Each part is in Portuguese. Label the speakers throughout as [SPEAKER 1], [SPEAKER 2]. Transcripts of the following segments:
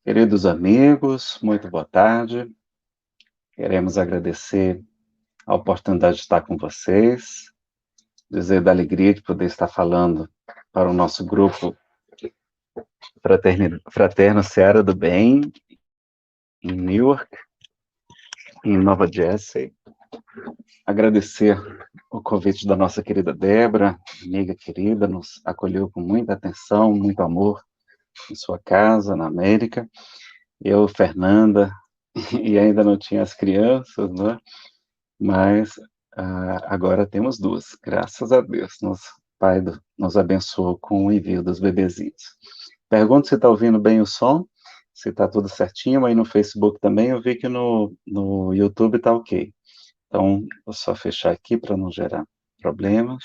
[SPEAKER 1] Queridos amigos, muito boa tarde. Queremos agradecer a oportunidade de estar com vocês, dizer da alegria de poder estar falando para o nosso grupo fraterno Seara do Bem, em Newark, em Nova Jersey. Agradecer o convite da nossa querida Débora, amiga querida, nos acolheu com muita atenção, muito amor em sua casa, na América. Eu, Fernanda, e ainda não tinha as crianças, né? Mas agora temos duas, graças a Deus. Pai nos abençoou com o envio dos bebezinhos. Pergunto se está ouvindo bem o som, se está tudo certinho, aí no Facebook também eu vi que no YouTube está ok. Então, vou só fechar aqui para não gerar problemas.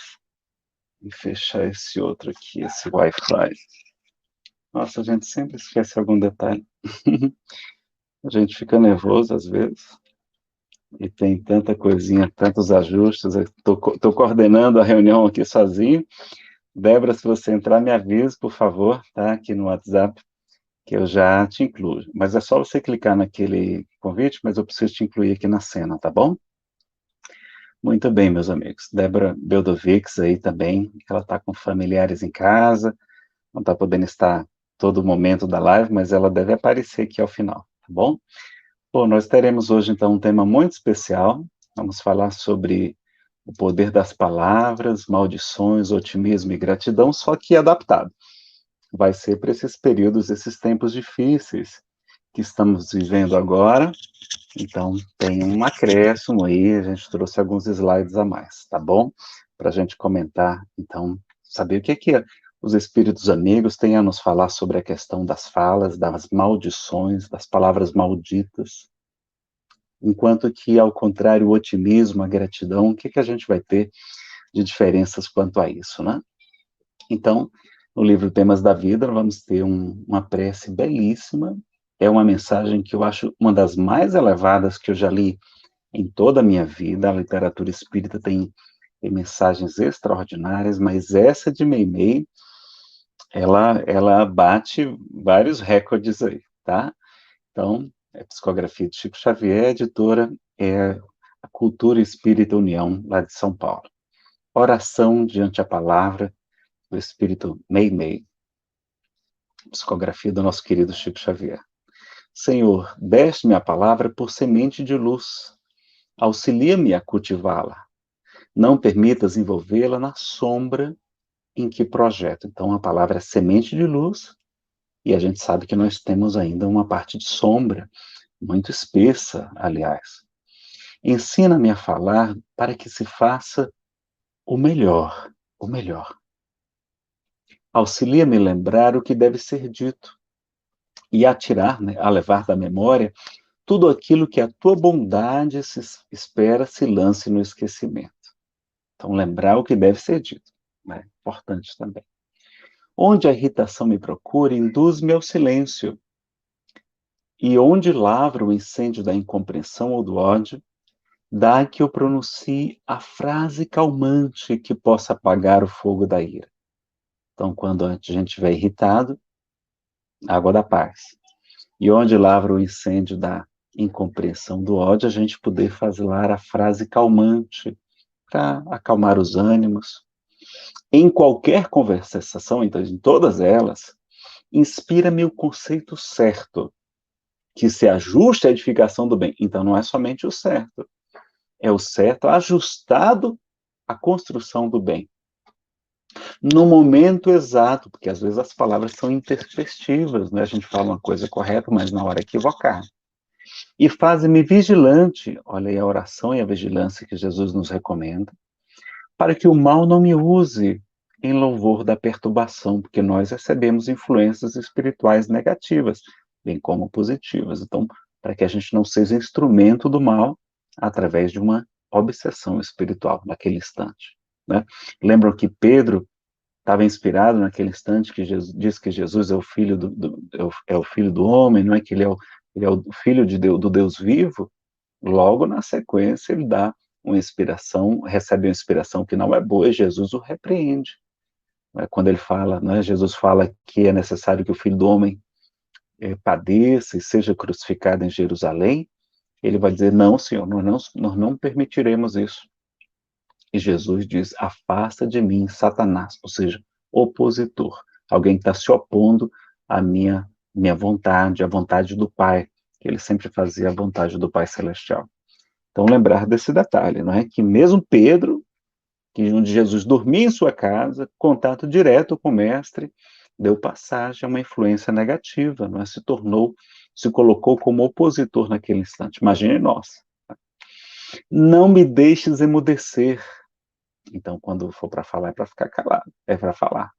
[SPEAKER 1] E fechar esse outro aqui, esse Wi-Fi. Nossa, a gente sempre esquece algum detalhe. A gente fica nervoso às vezes. E tem tanta coisinha, tantos ajustes. Estou coordenando a reunião aqui sozinho. Débora, se você entrar, me avise, por favor, tá? Aqui no WhatsApp, que eu já te incluo. Mas é só você clicar naquele convite, mas eu preciso te incluir aqui na cena, tá bom? Muito bem, meus amigos. Débora Beldovics aí também, ela está com familiares em casa, não está podendo estar todo momento da live, mas ela deve aparecer aqui ao final, tá bom? Bom, nós teremos hoje, então, um tema muito especial. Vamos falar sobre o poder das palavras, maldições, otimismo e gratidão, só que adaptado. Vai ser para esses períodos, esses tempos difíceis que estamos vivendo agora. Então, tem um acréscimo aí, a gente trouxe alguns slides a mais, tá bom? Para a gente comentar, então, saber o que os espíritos amigos têm a nos falar sobre a questão das falas, das maldições, das palavras malditas. Enquanto que, ao contrário, o otimismo, a gratidão, o que a gente vai ter de diferenças quanto a isso, né? Então, no livro Temas da Vida, vamos ter uma prece belíssima, é uma mensagem que eu acho uma das mais elevadas que eu já li em toda a minha vida. A literatura espírita tem mensagens extraordinárias, mas essa de Meimei, ela bate vários recordes aí, tá? Então, é psicografia de Chico Xavier, a editora é a Cultura Espírita União, lá de São Paulo. Oração diante a palavra do Espírito Meimei, psicografia do nosso querido Chico Xavier. Senhor, deste-me a palavra por semente de luz, auxilia-me a cultivá-la. Não permitas envolvê-la na sombra em que projeto. Então, a palavra é semente de luz, e a gente sabe que nós temos ainda uma parte de sombra, muito espessa, aliás. Ensina-me a falar para que se faça o melhor, o melhor. Auxilia-me a lembrar o que deve ser dito e a tirar, né, a levar da memória tudo aquilo que a tua bondade se espera se lance no esquecimento. Então, lembrar o que deve ser dito, né? Importante também. Onde a irritação me procura, induz-me ao silêncio. E onde lavra o incêndio da incompreensão ou do ódio, dá que eu pronuncie a frase calmante que possa apagar o fogo da ira. Então, quando a gente estiver irritado, água da paz. E onde lavra o incêndio da incompreensão do ódio, a gente poder fazer lá a frase calmante para acalmar os ânimos. Em qualquer conversação, então, em todas elas, inspira-me o conceito certo, que se ajuste à edificação do bem. Então, não é somente o certo, é o certo ajustado à construção do bem. No momento exato, porque às vezes as palavras são intempestivas, né? A gente fala uma coisa correta, mas na hora equivocada. E faze-me vigilante, olha aí a oração e a vigilância que Jesus nos recomenda, para que o mal não me use em louvor da perturbação, porque nós recebemos influências espirituais negativas, bem como positivas. Então, para que a gente não seja instrumento do mal através de uma obsessão espiritual naquele instante, né? Lembram que Pedro estava inspirado naquele instante que Jesus, diz que Jesus é o filho é o filho do homem, não é que ele é o filho de Deus, do Deus vivo. Logo na sequência ele dá uma inspiração, recebe uma inspiração que não é boa e Jesus o repreende. Quando ele fala, né, Jesus fala que é necessário que o filho do homem padeça e seja crucificado em Jerusalém, ele vai dizer, não, Senhor, nós não permitiremos isso. E Jesus diz, afasta de mim, Satanás, ou seja, opositor, alguém que está se opondo à minha vontade, à vontade do Pai, que ele sempre fazia a vontade do Pai Celestial. Então, lembrar desse detalhe, não é? Que mesmo Pedro, que onde Jesus dormia em sua casa, contato direto com o mestre, deu passagem a uma influência negativa, não é? Se colocou como opositor naquele instante. Imagine nós. Não me deixes emudecer. Então, quando for para falar, é para ficar calado, é para falar.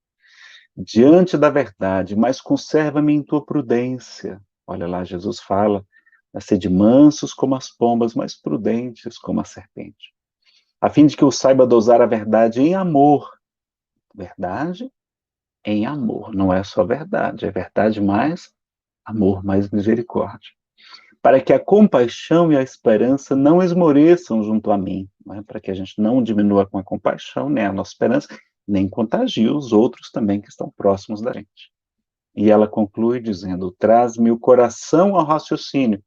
[SPEAKER 1] Diante da verdade, mas conserva-me em tua prudência. Olha lá, Jesus fala, sede mansos como as pombas, mas prudentes como a serpente. A fim de que eu saiba dosar a verdade em amor. Verdade em amor. Não é só verdade, é verdade mais amor, mais misericórdia. Para que a compaixão e a esperança não esmoreçam junto a mim. Não é? Para que a gente não diminua com a compaixão, nem a nossa esperança, nem contagie os outros também que estão próximos da gente. E ela conclui dizendo, traz-me o coração ao raciocínio,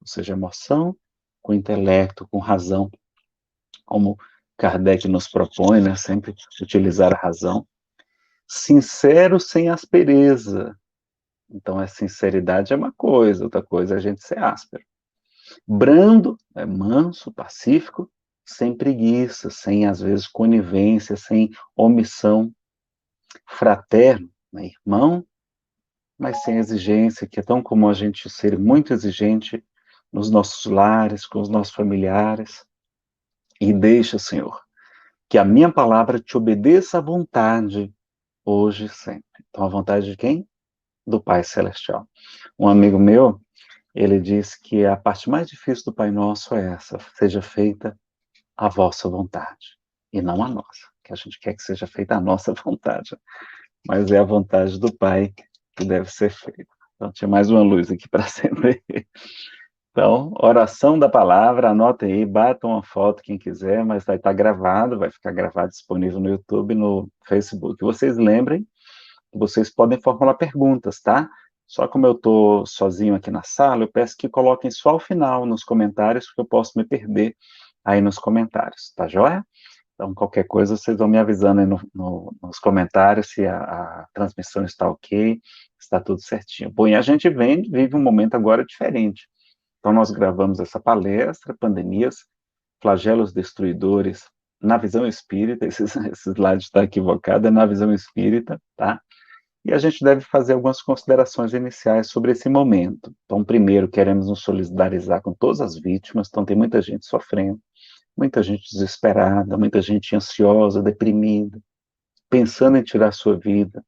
[SPEAKER 1] ou seja, emoção com intelecto, com razão, como Kardec nos propõe, né, sempre utilizar a razão, sincero sem aspereza. Então, a sinceridade é uma coisa, outra coisa é a gente ser áspero. Brando, manso, pacífico, sem preguiça, sem, às vezes, conivência, sem omissão. Fraterno, né, irmão, mas sem exigência, que é tão comum a gente ser muito exigente nos nossos lares, com os nossos familiares. E deixa, Senhor, que a minha palavra te obedeça à vontade, hoje e sempre. Então, a vontade de quem? Do Pai Celestial. Um amigo meu, ele disse que a parte mais difícil do Pai Nosso é essa, seja feita a vossa vontade, e não a nossa, que a gente quer que seja feita a nossa vontade, mas é a vontade do Pai que deve ser feita. Então, tinha mais uma luz aqui para acender. Então, oração da palavra, anotem aí, batam uma foto quem quiser, mas vai estar gravado, vai ficar gravado disponível no YouTube, no Facebook. Vocês lembrem que vocês podem formular perguntas, tá? Só como eu estou sozinho aqui na sala, eu peço que coloquem só ao final nos comentários, porque eu posso me perder aí nos comentários, tá joia? Então, qualquer coisa, vocês vão me avisando aí nos comentários se a transmissão está ok, está tudo certinho. Bom, e a gente vive um momento agora diferente. Então, nós gravamos essa palestra, Pandemias, Flagelos Destruidores, na visão espírita, esse slide está equivocado, é na visão espírita, tá? E a gente deve fazer algumas considerações iniciais sobre esse momento. Então, primeiro, queremos nos solidarizar com todas as vítimas, então tem muita gente sofrendo, muita gente desesperada, muita gente ansiosa, deprimida, pensando em tirar sua vida,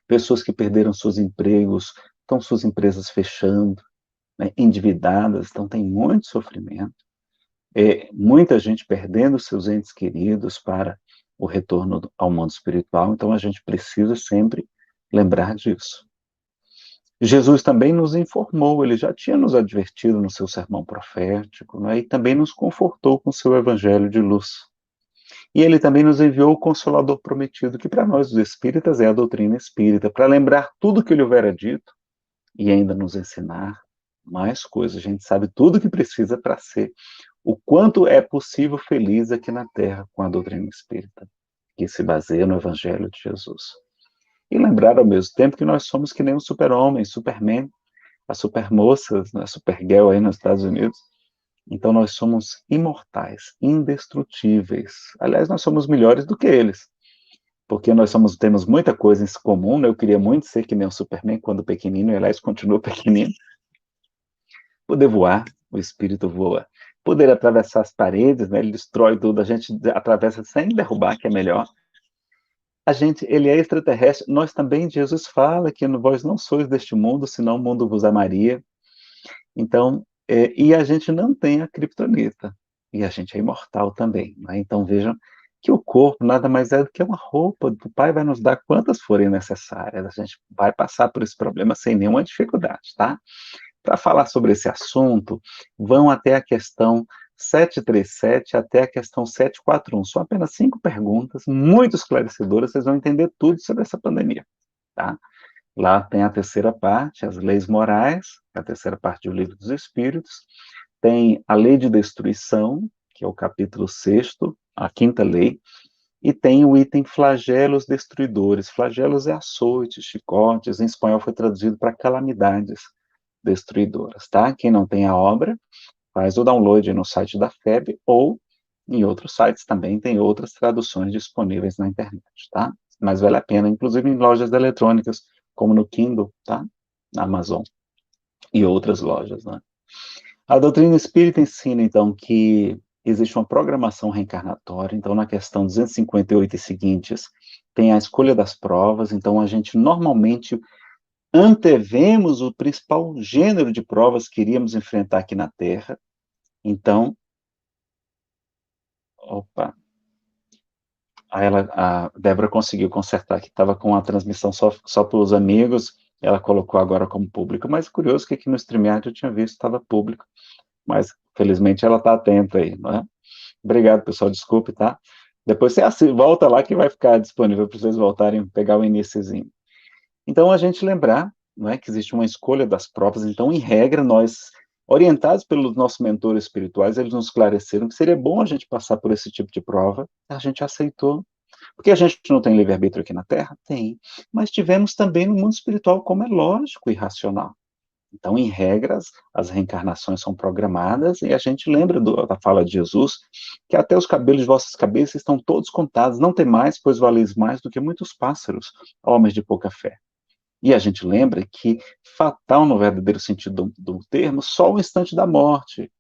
[SPEAKER 1] pessoas que perderam seus empregos, estão suas empresas fechando, né, endividadas, então tem muito sofrimento. Muita gente perdendo seus entes queridos para o retorno ao mundo espiritual, então a gente precisa sempre lembrar disso. Jesus também nos informou, ele já tinha nos advertido no seu sermão profético, né, e também nos confortou com o seu evangelho de luz. E ele também nos enviou o Consolador prometido, que para nós, os espíritas, é a doutrina espírita, para lembrar tudo que ele houvera dito e ainda nos ensinar mais coisas. A gente sabe tudo que precisa para ser o quanto é possível feliz aqui na Terra com a doutrina espírita, que se baseia no Evangelho de Jesus. E lembrar ao mesmo tempo que nós somos que nem um super-homem, Superman, as supermoças, né, Supergirl aí nos Estados Unidos. Então nós somos imortais, indestrutíveis. Aliás, nós somos melhores do que eles, porque temos muita coisa em comum, né? Eu queria muito ser que nem o Superman quando pequenino, e aliás, continua pequenino. Poder voar, o espírito voa. Poder atravessar as paredes, né? Ele destrói tudo, a gente atravessa sem derrubar, que é melhor. Ele é extraterrestre, nós também, Jesus fala que vós não sois deste mundo, senão o mundo vos amaria. Então, e a gente não tem a criptonita, e a gente é imortal também, né? Então vejam que o corpo nada mais é do que uma roupa, o Pai vai nos dar quantas forem necessárias, a gente vai passar por esse problema sem nenhuma dificuldade, tá? Para falar sobre esse assunto, vão até a questão 737 até a questão 741. São apenas 5 perguntas, muito esclarecedoras, vocês vão entender tudo sobre essa pandemia, tá? Lá tem a terceira parte, as leis morais, a terceira parte do Livro dos Espíritos, tem a lei de destruição, que é o capítulo 6º, a quinta lei, e tem o item flagelos destruidores. Flagelos é açoites, chicotes, em espanhol foi traduzido para calamidades destruidoras, tá? Quem não tem a obra, faz o download no site da FEB ou em outros sites também tem outras traduções disponíveis na internet, tá? Mas vale a pena, inclusive em lojas eletrônicas, como no Kindle, tá? Na Amazon e outras lojas, né? A doutrina espírita ensina, então, que existe uma programação reencarnatória, então, na questão 258 e seguintes, tem a escolha das provas, então, a gente normalmente antevemos o principal gênero de provas que iríamos enfrentar aqui na Terra, então, opa, a Débora conseguiu consertar, que estava com a transmissão só para os amigos, ela colocou agora como público, mas curioso que aqui no StreamYard eu tinha visto, estava público, mas felizmente ela está atenta aí, não é? Obrigado, pessoal, desculpe, tá? Depois você volta lá que vai ficar disponível para vocês voltarem a pegar o iniciozinho. Então, a gente lembrar, não é, que existe uma escolha das provas, então, em regra, nós, orientados pelos nossos mentores espirituais, eles nos esclareceram que seria bom a gente passar por esse tipo de prova, a gente aceitou, porque a gente não tem livre-arbítrio aqui na Terra? Tem, mas tivemos também no mundo espiritual, como é lógico e racional. Então, em regras, as reencarnações são programadas, e a gente lembra da fala de Jesus, que até os cabelos de vossas cabeças estão todos contados, não tem mais, pois valeis mais do que muitos pássaros, homens de pouca fé. E a gente lembra que fatal, no verdadeiro sentido do termo, só o instante da morte.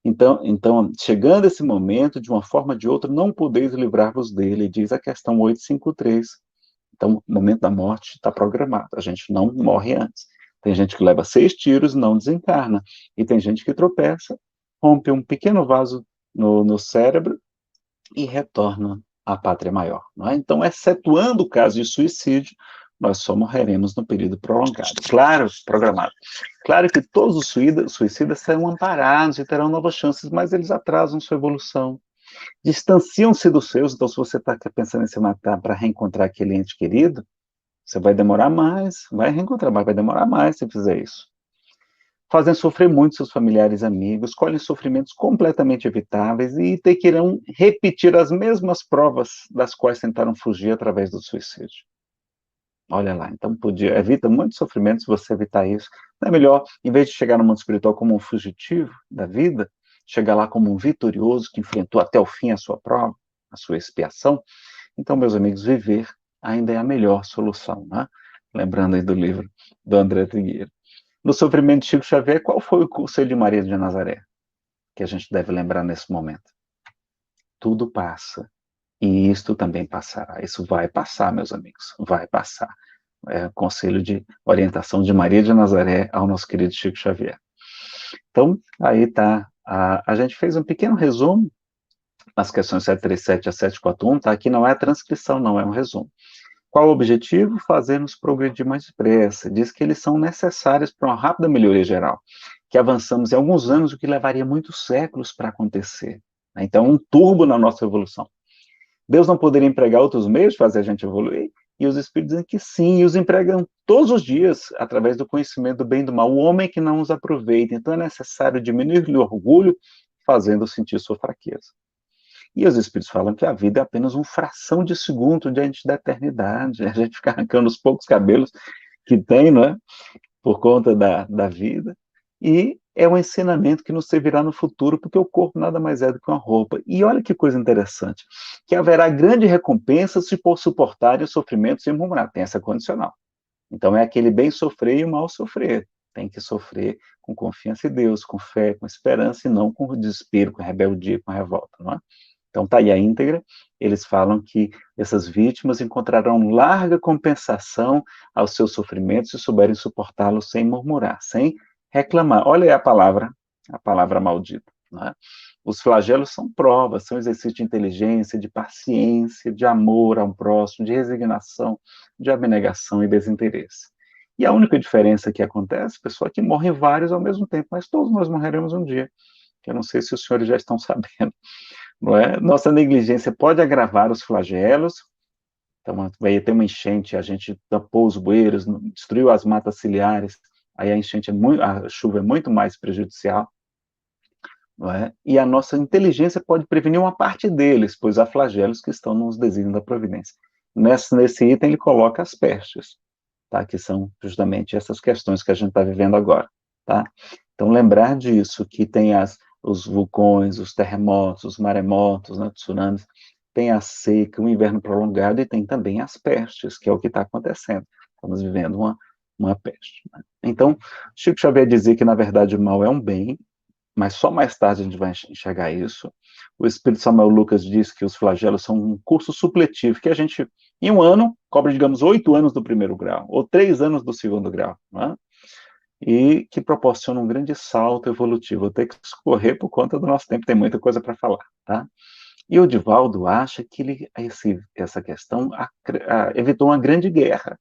[SPEAKER 1] Então, chegando esse momento, de uma forma ou de outra, não podeis livrar-vos dele, diz a questão 853. Então, o momento da morte está programado, a gente não morre antes. Tem gente que leva 6 tiros, não desencarna, e tem gente que tropeça, rompe um pequeno vaso no cérebro e retorna à pátria maior. Não é? Então, excetuando o caso de suicídio, nós só morreremos no período prolongado. Claro, programado. Claro que todos os suicidas serão amparados e terão novas chances, mas eles atrasam sua evolução, distanciam-se dos seus. Então, se você está pensando em se matar para reencontrar aquele ente querido, você vai demorar mais, vai reencontrar, mas vai demorar mais se fizer isso. Fazem sofrer muito seus familiares e amigos, colhem sofrimentos completamente evitáveis e terão repetir as mesmas provas das quais tentaram fugir através do suicídio. Olha lá, então evita muitos sofrimentos se você evitar isso. Não é melhor, em vez de chegar no mundo espiritual como um fugitivo da vida, chegar lá como um vitorioso que enfrentou até o fim a sua prova, a sua expiação? Então, meus amigos, viver ainda é a melhor solução, né? Lembrando aí do livro do André Trigueiro. No sofrimento de Chico Xavier, qual foi o conselho de Maria de Nazaré? Que a gente deve lembrar nesse momento. Tudo passa. E isto também passará. Isso vai passar, meus amigos. Vai passar. É o conselho de orientação de Maria de Nazaré ao nosso querido Chico Xavier. Então, aí está. A gente fez um pequeno resumo nas questões 737 a 741, tá? Aqui não é a transcrição, não, é um resumo. Qual o objetivo? Fazer-nos progredir mais depressa. Diz que eles são necessários para uma rápida melhoria geral, que avançamos em alguns anos, o que levaria muitos séculos para acontecer. Então, um turbo na nossa evolução. Deus não poderia empregar outros meios de fazer a gente evoluir? E os Espíritos dizem que sim, e os empregam todos os dias, através do conhecimento do bem e do mal. O homem que não os aproveita. Então, é necessário diminuir-lhe o orgulho, fazendo sentir sua fraqueza. E os Espíritos falam que a vida é apenas uma fração de segundo diante da eternidade. A gente fica arrancando os poucos cabelos que tem, não é? Por conta da vida. E é um ensinamento que nos servirá no futuro, porque o corpo nada mais é do que uma roupa. E olha que coisa interessante, que haverá grande recompensa se por suportar o sofrimento sem murmurar. Tem essa condicional. Então é aquele bem sofrer e o mal sofrer. Tem que sofrer com confiança em Deus, com fé, com esperança, e não com desespero, com rebeldia, com revolta, não é? Então, está aí a íntegra, eles falam que essas vítimas encontrarão larga compensação aos seus sofrimentos se souberem suportá-los sem murmurar, sem reclamar. Olha aí a palavra maldita. Né? Os flagelos são provas, são exercícios de inteligência, de paciência, de amor ao próximo, de resignação, de abnegação e desinteresse. E a única diferença que acontece, pessoal, é que morrem vários ao mesmo tempo, mas todos nós morreremos um dia. Eu não sei se os senhores já estão sabendo. Não é? Nossa negligência pode agravar os flagelos, Então, vai ter uma enchente, a gente tapou os bueiros, destruiu as matas ciliares, aí a enchente a chuva é muito mais prejudicial, não é? E a nossa inteligência pode prevenir uma parte deles, pois há flagelos que estão nos desígnios da providência. Nesse item ele coloca as pestes, tá? Que são justamente essas questões que a gente está vivendo agora, tá? Então lembrar disso, que tem os vulcões, os terremotos, os maremotos, né, tsunamis, tem a seca, o inverno prolongado e tem também as pestes, que é o que está acontecendo. Estamos vivendo uma peste, né? Então, Chico Xavier dizia que, na verdade, o mal é um bem, mas só mais tarde a gente vai enxergar isso. O Espírito Samuel Lucas diz que os flagelos são um curso supletivo, que a gente, em um ano, cobra, digamos, 8 anos do primeiro grau, ou 3 anos do segundo grau, né? E que proporciona um grande salto evolutivo. Vou ter que escorrer por conta do nosso tempo, tem muita coisa para falar, tá? E o Divaldo acha que essa questão evitou uma grande guerra.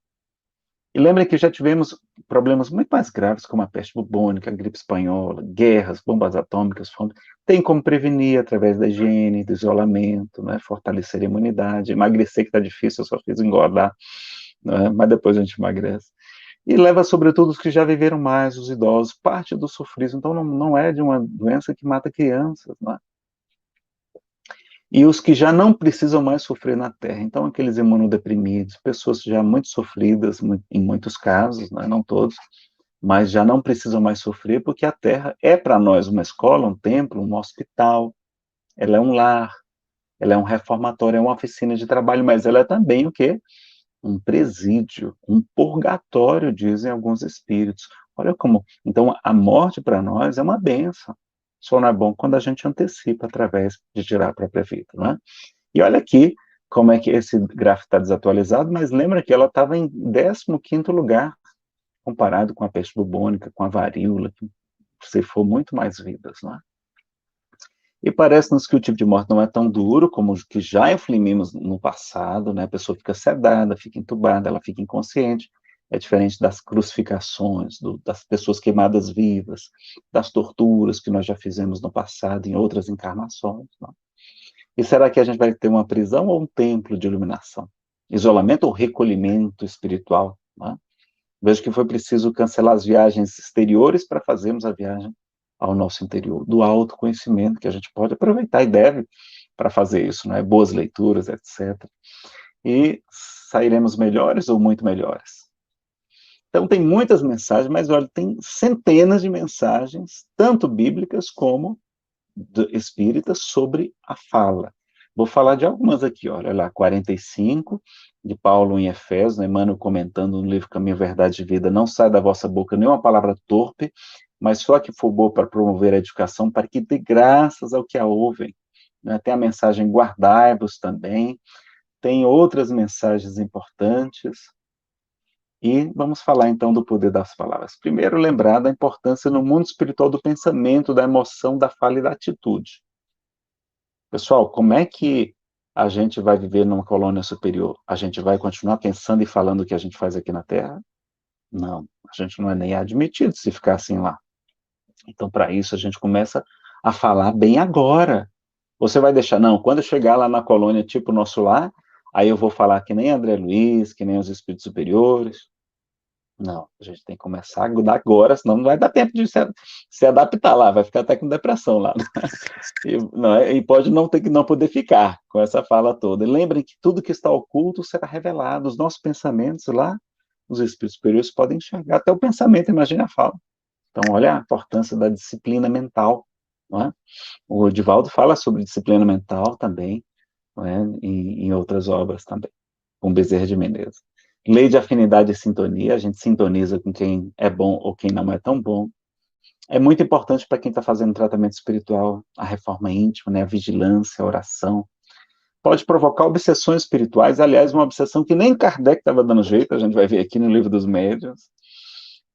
[SPEAKER 1] E lembra que já tivemos problemas muito mais graves, como a peste bubônica, a gripe espanhola, guerras, bombas atômicas, fome. Tem como prevenir através da higiene, do isolamento, né? Fortalecer a imunidade, emagrecer, que está difícil, eu só fiz engordar, né? Mas depois a gente emagrece. E leva, sobretudo, os que já viveram mais, os idosos, parte do sofrimento. Então, não é de uma doença que mata crianças, né? E os que já não precisam mais sofrer na Terra. Então, aqueles imunodeprimidos, pessoas já muito sofridas, em muitos casos, né, não todos, mas já não precisam mais sofrer, porque a Terra é para nós uma escola, um templo, um hospital, ela é um lar, ela é um reformatório, é uma oficina de trabalho, mas ela é também o quê? Um presídio, um purgatório, dizem alguns espíritos. Olha como. Então, a morte para nós é uma benção. Só não é bom quando a gente antecipa através de tirar a própria vida, não é? E olha aqui como é que esse gráfico está desatualizado, mas lembra que ela estava em 15º lugar, comparado com a peste bubônica, com a varíola, que ceifou muito mais vidas, não é? E parece-nos que o tipo de morte não é tão duro como o que já infligimos no passado, né? A pessoa fica sedada, fica entubada, ela fica inconsciente. É diferente das crucificações, das pessoas queimadas vivas, das torturas que nós já fizemos no passado, em outras encarnações. Não? E será que a gente vai ter uma prisão ou um templo de iluminação? Isolamento ou recolhimento espiritual? Não? Vejo que foi preciso cancelar as viagens exteriores para fazermos a viagem ao nosso interior, do autoconhecimento, que a gente pode aproveitar e deve para fazer isso, né? Boas leituras, etc. E sairemos melhores ou muito melhores. Então, tem muitas mensagens, mas olha, tem centenas de mensagens, tanto bíblicas como espíritas, sobre a fala. Vou falar de algumas aqui, olha lá, 45, de Paulo em Efésios, né, Emmanuel comentando no livro Caminho, Verdade e Vida, não sai da vossa boca nenhuma palavra torpe, mas só que for boa para promover a educação, para que dê graças ao que a ouvem. Né? Tem a mensagem guardai-vos também, tem outras mensagens importantes, e vamos falar então do poder das palavras. Primeiro, lembrar da importância no mundo espiritual do pensamento, da emoção, da fala e da atitude. Pessoal, como é que a gente vai viver numa colônia superior? A gente vai continuar pensando e falando o que a gente faz aqui na Terra? Não, a gente não é nem admitido se ficar assim lá. Então, para isso, a gente começa a falar bem agora. Você vai deixar, não, quando eu chegar lá na colônia, tipo nosso lar, aí eu vou falar que nem André Luiz, que nem os espíritos superiores. Não, a gente tem que começar a mudar agora, senão não vai dar tempo de se adaptar lá, vai ficar até com depressão lá. E pode não poder ficar com essa fala toda. E lembrem que tudo que está oculto será revelado. Os nossos pensamentos lá, os espíritos superiores podem enxergar até o pensamento, imagine a fala. Então, olha a importância da disciplina mental. Não é? O Divaldo fala sobre disciplina mental também, não é? Em outras obras também, com Bezerra de Menezes. Lei de afinidade e sintonia, a gente sintoniza com quem é bom ou quem não é tão bom. É muito importante para quem está fazendo tratamento espiritual, a reforma íntima, né, a vigilância, a oração. Pode provocar obsessões espirituais, aliás, uma obsessão que nem Kardec estava dando jeito, a gente vai ver aqui no Livro dos Médiuns.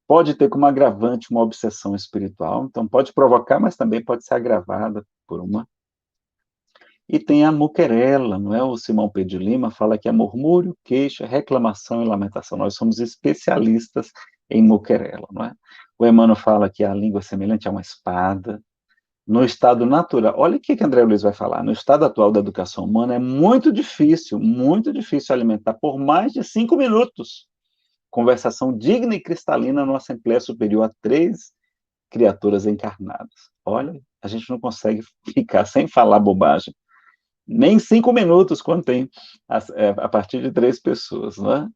[SPEAKER 1] Pode ter como agravante uma obsessão espiritual, então pode provocar, mas também pode ser agravada por uma. E tem a muquerela, não é? O Simão Pedro de Lima fala que é murmúrio, queixa, reclamação e lamentação. Nós somos especialistas em muquerela, não é? O Emmanuel fala que a língua é semelhante a uma espada, No estado natural, olha o que André Luiz vai falar, no estado atual da educação humana é muito difícil alimentar por mais de 5 minutos conversação digna e cristalina numa Assembleia Superior a 3 criaturas encarnadas. Olha, a gente não consegue ficar sem falar bobagem, nem 5 minutos quando tem a partir de 3 pessoas, não é?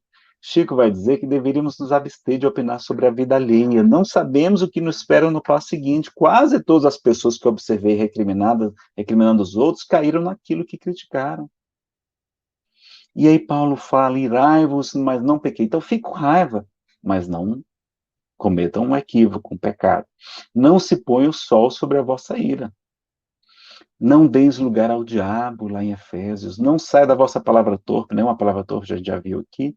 [SPEAKER 1] Chico vai dizer que deveríamos nos abster de opinar sobre a vida alheia. Não sabemos o que nos espera no passo seguinte. Quase todas as pessoas que observei recriminando os outros caíram naquilo que criticaram. E aí Paulo fala, irai-vos, mas não pequei. Então fique com raiva, mas não cometam um equívoco, um pecado. Não se põe o sol sobre a vossa ira. Não deis lugar ao diabo, lá em Efésios. Não saia da vossa palavra torpe, né? Uma palavra torpe já viu aqui.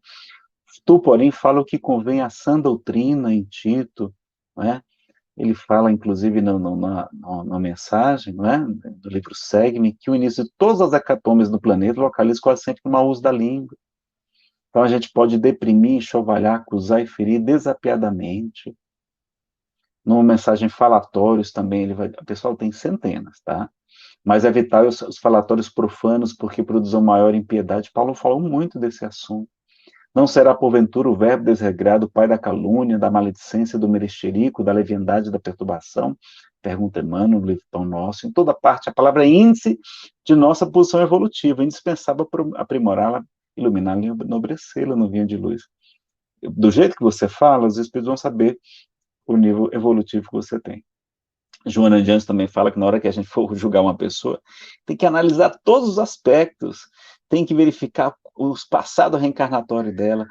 [SPEAKER 1] Tu, porém, fala o que convém à sã doutrina em Tito, não é? Ele fala, inclusive, na mensagem, não é? Do livro Segue-me, que o início de todas as hecatombes do planeta localiza quase sempre no mau uso da língua. Então, a gente pode deprimir, enxovalhar, acusar e ferir desapiadamente. Numa mensagem falatórios também, o pessoal tem centenas, tá? Mas evitar os falatórios profanos, porque produzam maior impiedade. Paulo falou muito desse assunto. Não será, porventura, o verbo desregrado, pai da calúnia, da maledicência, do merexerico, da leviandade, da perturbação? Pergunta Emmanuel, no livro Pão Nosso. Em toda parte, a palavra é índice de nossa posição evolutiva, indispensável para aprimorá-la, iluminá-la e enobrecê-la no vinho de luz. Do jeito que você fala, os espíritos vão saber o nível evolutivo que você tem. Joana de Anjos também fala que na hora que a gente for julgar uma pessoa, tem que analisar todos os aspectos, tem que verificar os passados reencarnatórios dela,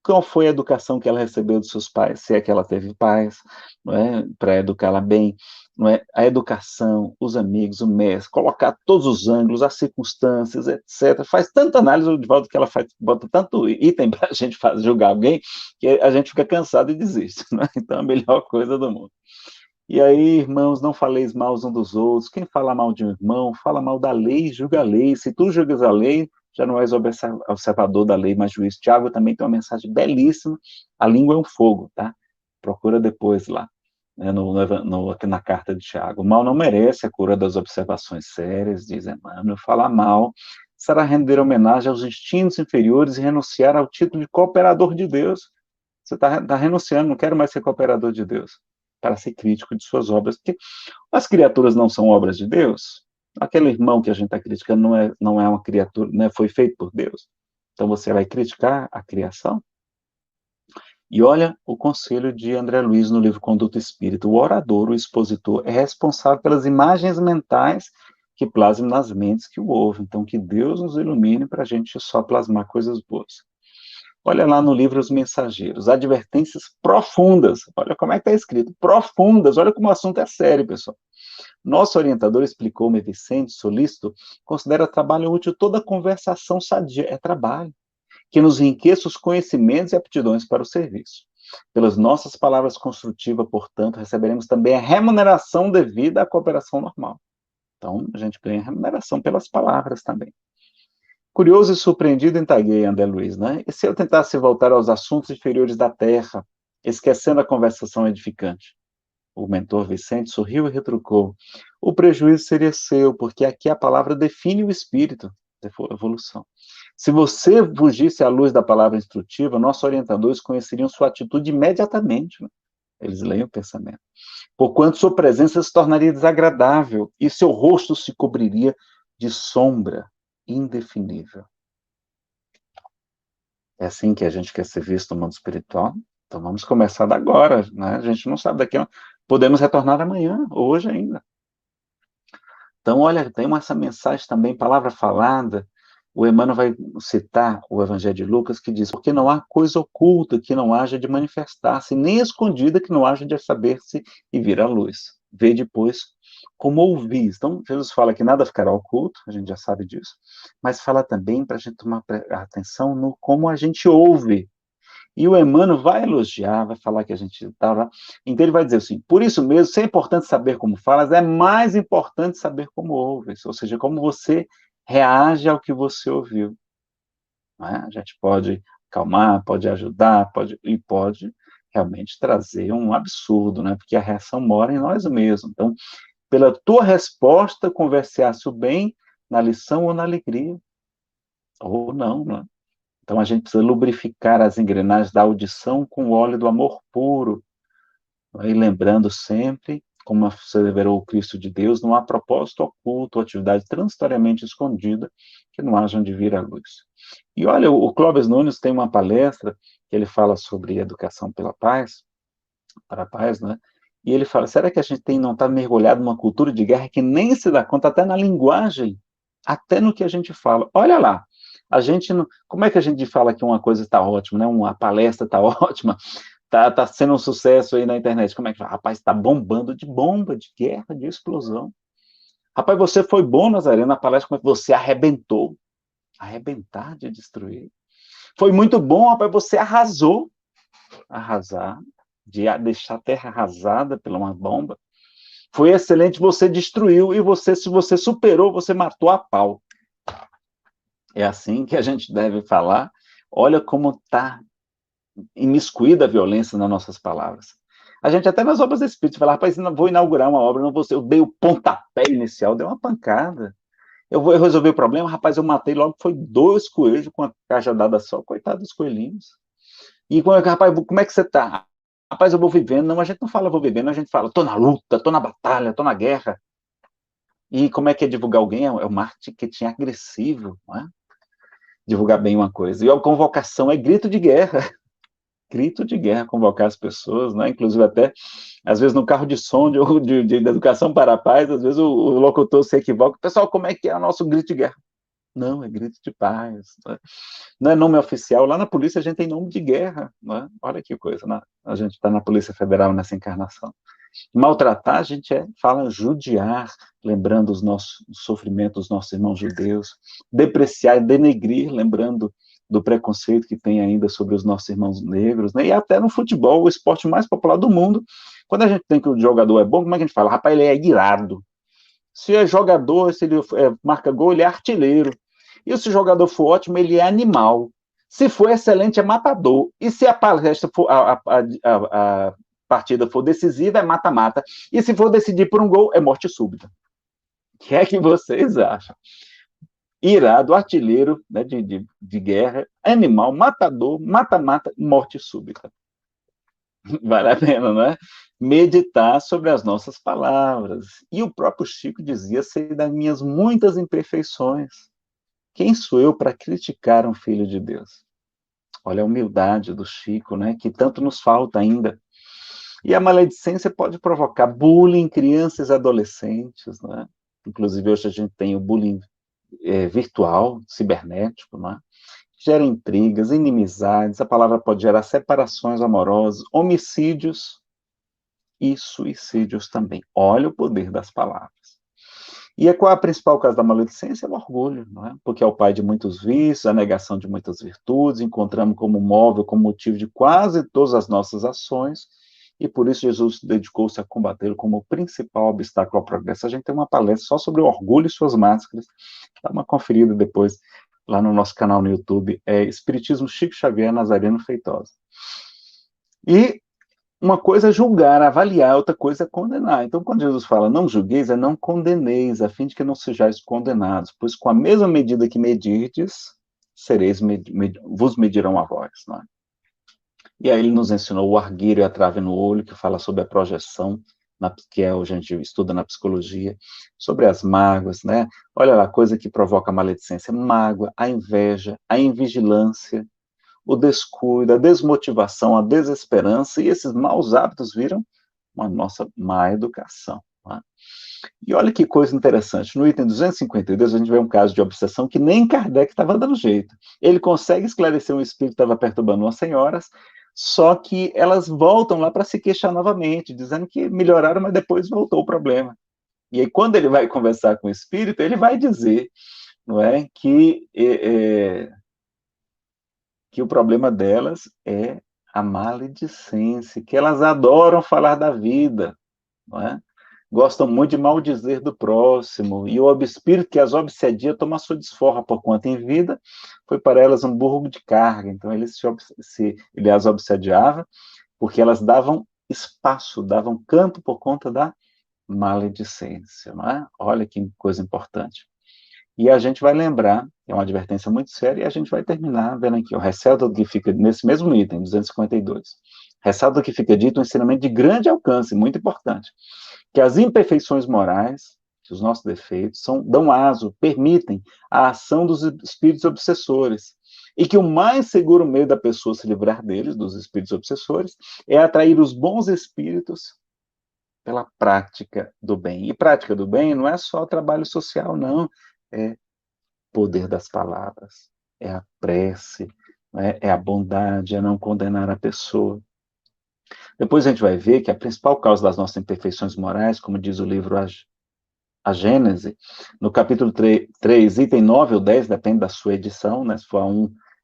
[SPEAKER 1] qual foi a educação que ela recebeu dos seus pais, se é que ela teve pais, não é? Para educá-la bem, não é? A educação, os amigos, o mestre, colocar todos os ângulos, as circunstâncias, etc. Faz tanta análise, de volta que ela faz, bota tanto item para a gente julgar alguém, que a gente fica cansado e desiste. Não é? Então, a melhor coisa do mundo. E aí, irmãos, não faleis mal uns dos outros. Quem fala mal de um irmão, fala mal da lei, julga a lei. Se tu julgas a lei, já não és observador da lei, mas juiz. Tiago também tem uma mensagem belíssima. A língua é um fogo, tá? Procura depois lá, né, aqui na carta de Tiago. O mal não merece a cura das observações sérias, diz Emmanuel. Falar mal será render homenagem aos instintos inferiores e renunciar ao título de cooperador de Deus. Você está renunciando, não quero mais ser cooperador de Deus, para ser crítico de suas obras, porque as criaturas não são obras de Deus. Aquele irmão que a gente está criticando não é uma criatura, né, foi feito por Deus. Então você vai criticar a criação? E olha o conselho de André Luiz no livro Conduta Espírita. O orador, o expositor, é responsável pelas imagens mentais que plasmam nas mentes que o ouvem. Então, que Deus nos ilumine para a gente só plasmar coisas boas. Olha lá no livro Os Mensageiros, advertências profundas. Olha como é que está escrito, profundas. Olha como o assunto é sério, pessoal. Nosso orientador explicou-me, Vicente, solícito, considera trabalho útil toda conversação sadia. É trabalho que nos enriqueça os conhecimentos e aptidões para o serviço. Pelas nossas palavras construtivas, portanto, receberemos também a remuneração devida à cooperação normal. Então, a gente ganha remuneração pelas palavras também. Curioso e surpreendido indaguei André Luiz, né? E se eu tentasse voltar aos assuntos inferiores da terra, esquecendo a conversação edificante? O mentor Vicente sorriu e retrucou. O prejuízo seria seu, porque aqui a palavra define o espírito da evolução. Se você fugisse à luz da palavra instrutiva, nossos orientadores conheceriam sua atitude imediatamente. Né? Eles leem o pensamento. Porquanto sua presença se tornaria desagradável e seu rosto se cobriria de sombra indefinível. É assim que a gente quer ser visto no mundo espiritual? Então vamos começar da agora, né? A gente não sabe daqui, podemos retornar amanhã, hoje ainda. Então, olha, tem essa mensagem também, palavra falada, o Emmanuel vai citar o Evangelho de Lucas, que diz, porque não há coisa oculta que não haja de manifestar-se, nem escondida que não haja de saber-se e vir à luz. Vê depois como ouvis. Então, Jesus fala que nada ficará oculto, a gente já sabe disso, mas fala também para a gente tomar atenção no como a gente ouve. E o Emmanuel vai elogiar, vai falar que a gente está lá. Então ele vai dizer assim, por isso mesmo, se é importante saber como falas, é mais importante saber como ouves, ou seja, como você reage ao que você ouviu. Não é? A gente pode acalmar, pode ajudar, pode realmente trazer um absurdo, né? Porque a reação mora em nós mesmos. Então, pela tua resposta, conversasse o bem na lição ou na alegria. Ou não, né? Então a gente precisa lubrificar as engrenagens da audição com o óleo do amor puro, e lembrando sempre, como asseverou o Cristo de Deus, não há propósito oculto ou atividade transitoriamente escondida que não hajam de vir à luz. E olha, o Clóvis Nunes tem uma palestra que ele fala sobre educação pela paz, para a paz, né? E ele fala, será que a gente não está mergulhado numa cultura de guerra que nem se dá conta, até na linguagem, até no que a gente fala? Olha lá, a gente, como é que a gente fala que uma coisa está ótima, né? Uma palestra está ótima, tá sendo um sucesso aí na internet. Como é que fala? Rapaz, está bombando de bomba, de guerra, de explosão. Rapaz, você foi bom, Nazaré, na palestra, como é que você arrebentou. Arrebentar de destruir. Foi muito bom, rapaz, você arrasou. Arrasar, de deixar a terra arrasada por uma bomba. Foi excelente, você destruiu, e você, se você superou, você matou a pau. É assim que a gente deve falar. Olha como está imiscuída a violência nas nossas palavras. A gente até nas obras do Espírito fala, rapaz, não vou inaugurar uma obra, não vou ser, eu dei o pontapé inicial, dei uma pancada. Eu vou resolver o problema, rapaz, eu matei logo, foi 2 coelhos com a cajadada só, coitado dos coelhinhos. E, rapaz, como é que você tá? Rapaz, eu vou vivendo. Não, a gente não fala vou vivendo, a gente fala, tô na luta, tô na batalha, tô na guerra. E como é que é divulgar alguém? É o marketing agressivo, não é? Divulgar bem uma coisa. E a convocação é grito de guerra. Grito de guerra, convocar as pessoas, né? Inclusive até, às vezes no carro de som de educação para a paz, às vezes o locutor se equivoca. Pessoal, como é que é o nosso grito de guerra? Não, é grito de paz. Né? Não é nome oficial. Lá na polícia a gente tem nome de guerra. Né? Olha que coisa, né? A gente está na Polícia Federal nessa encarnação. Maltratar, a gente fala judiar, lembrando os nossos sofrimentos dos nossos irmãos judeus. Depreciar e denegrir, lembrando do preconceito que tem ainda sobre os nossos irmãos negros. Né? E até no futebol, o esporte mais popular do mundo, quando a gente tem que o jogador é bom, como é que a gente fala? Rapaz, ele é irado. Se é jogador, se ele marca gol, ele é artilheiro. E se o jogador for ótimo, ele é animal. Se for excelente, é matador. E se a palestra for, a partida for decisiva, é mata-mata. E se for decidir por um gol, é morte súbita. O que é que vocês acham? Irado, artilheiro, né, de guerra, animal, matador, mata-mata, morte súbita. Vale a pena, não é? Meditar sobre as nossas palavras. E o próprio Chico dizia, sei das minhas muitas imperfeições. Quem sou eu para criticar um filho de Deus? Olha a humildade do Chico, né? Que tanto nos falta ainda. E a maledicência pode provocar bullying em crianças e adolescentes, né? Inclusive, hoje a gente tem o bullying virtual, cibernético, né? Gera intrigas, inimizades, a palavra pode gerar separações amorosas, homicídios e suicídios também. Olha o poder das palavras. E qual é a principal causa da maledicência? É o orgulho, não é? Porque é o pai de muitos vícios, a negação de muitas virtudes, encontramos como móvel, como motivo de quase todas as nossas ações, e por isso Jesus dedicou-se a combatê-lo como o principal obstáculo ao progresso. A gente tem uma palestra só sobre o orgulho e suas máscaras, dá uma conferida depois lá no nosso canal no YouTube, Espiritismo Chico Xavier Nazareno Feitosa. E uma coisa é julgar, avaliar, outra coisa é condenar. Então, quando Jesus fala não julgueis, é não condeneis, a fim de que não sejais condenados, pois com a mesma medida que medirdes, vos medirão a vós. Não é? E aí ele nos ensinou o arguilho e a trave no olho, que fala sobre a projeção, que a gente estuda na psicologia, sobre as mágoas, né? Olha lá, coisa que provoca a maledicência, mágoa, a inveja, a invigilância, o descuido, a desmotivação, a desesperança, e esses maus hábitos viram uma nossa má educação. Tá? E olha que coisa interessante, no item 252 a gente vê um caso de obsessão que nem Kardec estava dando jeito. Ele consegue esclarecer um espírito que estava perturbando umas senhoras, só que elas voltam lá para se queixar novamente, dizendo que melhoraram, mas depois voltou o problema. E aí, quando ele vai conversar com o espírito, ele vai dizer, não é, que o problema delas é a maledicência, que elas adoram falar da vida, não é? Gostam muito de maldizer do próximo, e o espírito que as obsedia toma sua desforra, porquanto em vida foi para elas um burro de carga. Então ele as obsediava, porque elas davam espaço, davam campo por conta da maledicência, não é? Olha que coisa importante. E a gente vai lembrar, é uma advertência muito séria, e a gente vai terminar vendo aqui, ó, ressalta do que fica, nesse mesmo item, 252, ressalta do que fica dito um ensinamento de grande alcance, muito importante, que as imperfeições morais, que os nossos defeitos, dão aso, permitem a ação dos espíritos obsessores, e que o mais seguro meio da pessoa se livrar deles, dos espíritos obsessores, é atrair os bons espíritos pela prática do bem. E prática do bem não é só trabalho social, não. É poder das palavras, é a prece, é a bondade, é não condenar a pessoa. Depois a gente vai ver que a principal causa das nossas imperfeições morais, como diz o livro A Gênese, no capítulo 3, item 9 ou 10, depende da sua edição, né? Se for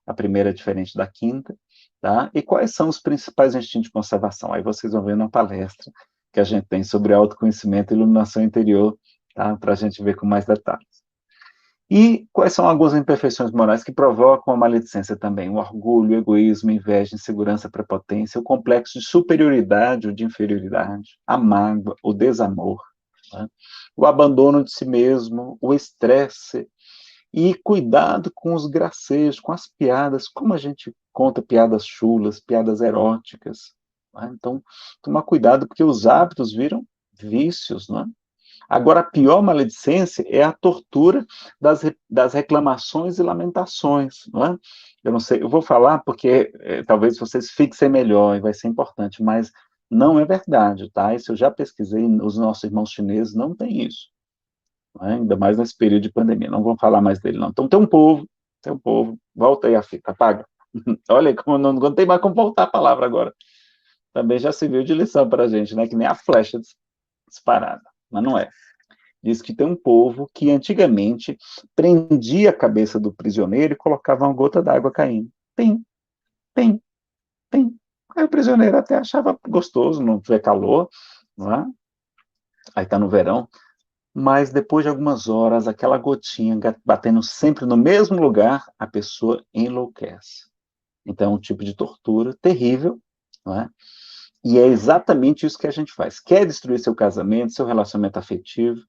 [SPEAKER 1] a primeira é diferente da quinta, tá? E quais são os principais instintos de conservação? Aí vocês vão ver na palestra que a gente tem sobre autoconhecimento e iluminação interior, tá? Para a gente ver com mais detalhes. E quais são algumas imperfeições morais que provocam a maledicência também? O orgulho, o egoísmo, a inveja, a insegurança, a prepotência, o complexo de superioridade ou de inferioridade, a mágoa, o desamor, né? O abandono de si mesmo, o estresse, e cuidado com os gracejos, com as piadas, como a gente conta piadas chulas, piadas eróticas, né? Então, tomar cuidado, porque os hábitos viram vícios, não é? Agora, a pior maledicência é a tortura das reclamações e lamentações, não é? Eu não sei, eu vou falar porque talvez vocês fixem melhor e vai ser importante, mas não é verdade, tá? Isso eu já pesquisei, os nossos irmãos chineses não têm isso, não é? Ainda mais nesse período de pandemia, não vamos falar mais dele, não. Então, tem um povo, volta aí a fita, apaga. Olha aí, como não tem mais como voltar a palavra agora. Também já serviu de lição para a gente, né? Que nem a flecha disparada, mas não é. Diz que tem um povo que antigamente prendia a cabeça do prisioneiro e colocava uma gota d'água caindo. Tem, tem, tem. Aí o prisioneiro até achava gostoso, não tiver calor, não é? Aí está no verão, mas depois de algumas horas, aquela gotinha batendo sempre no mesmo lugar, a pessoa enlouquece. Então é um tipo de tortura terrível, não é? E é exatamente isso que a gente faz. Quer destruir seu casamento, seu relacionamento afetivo,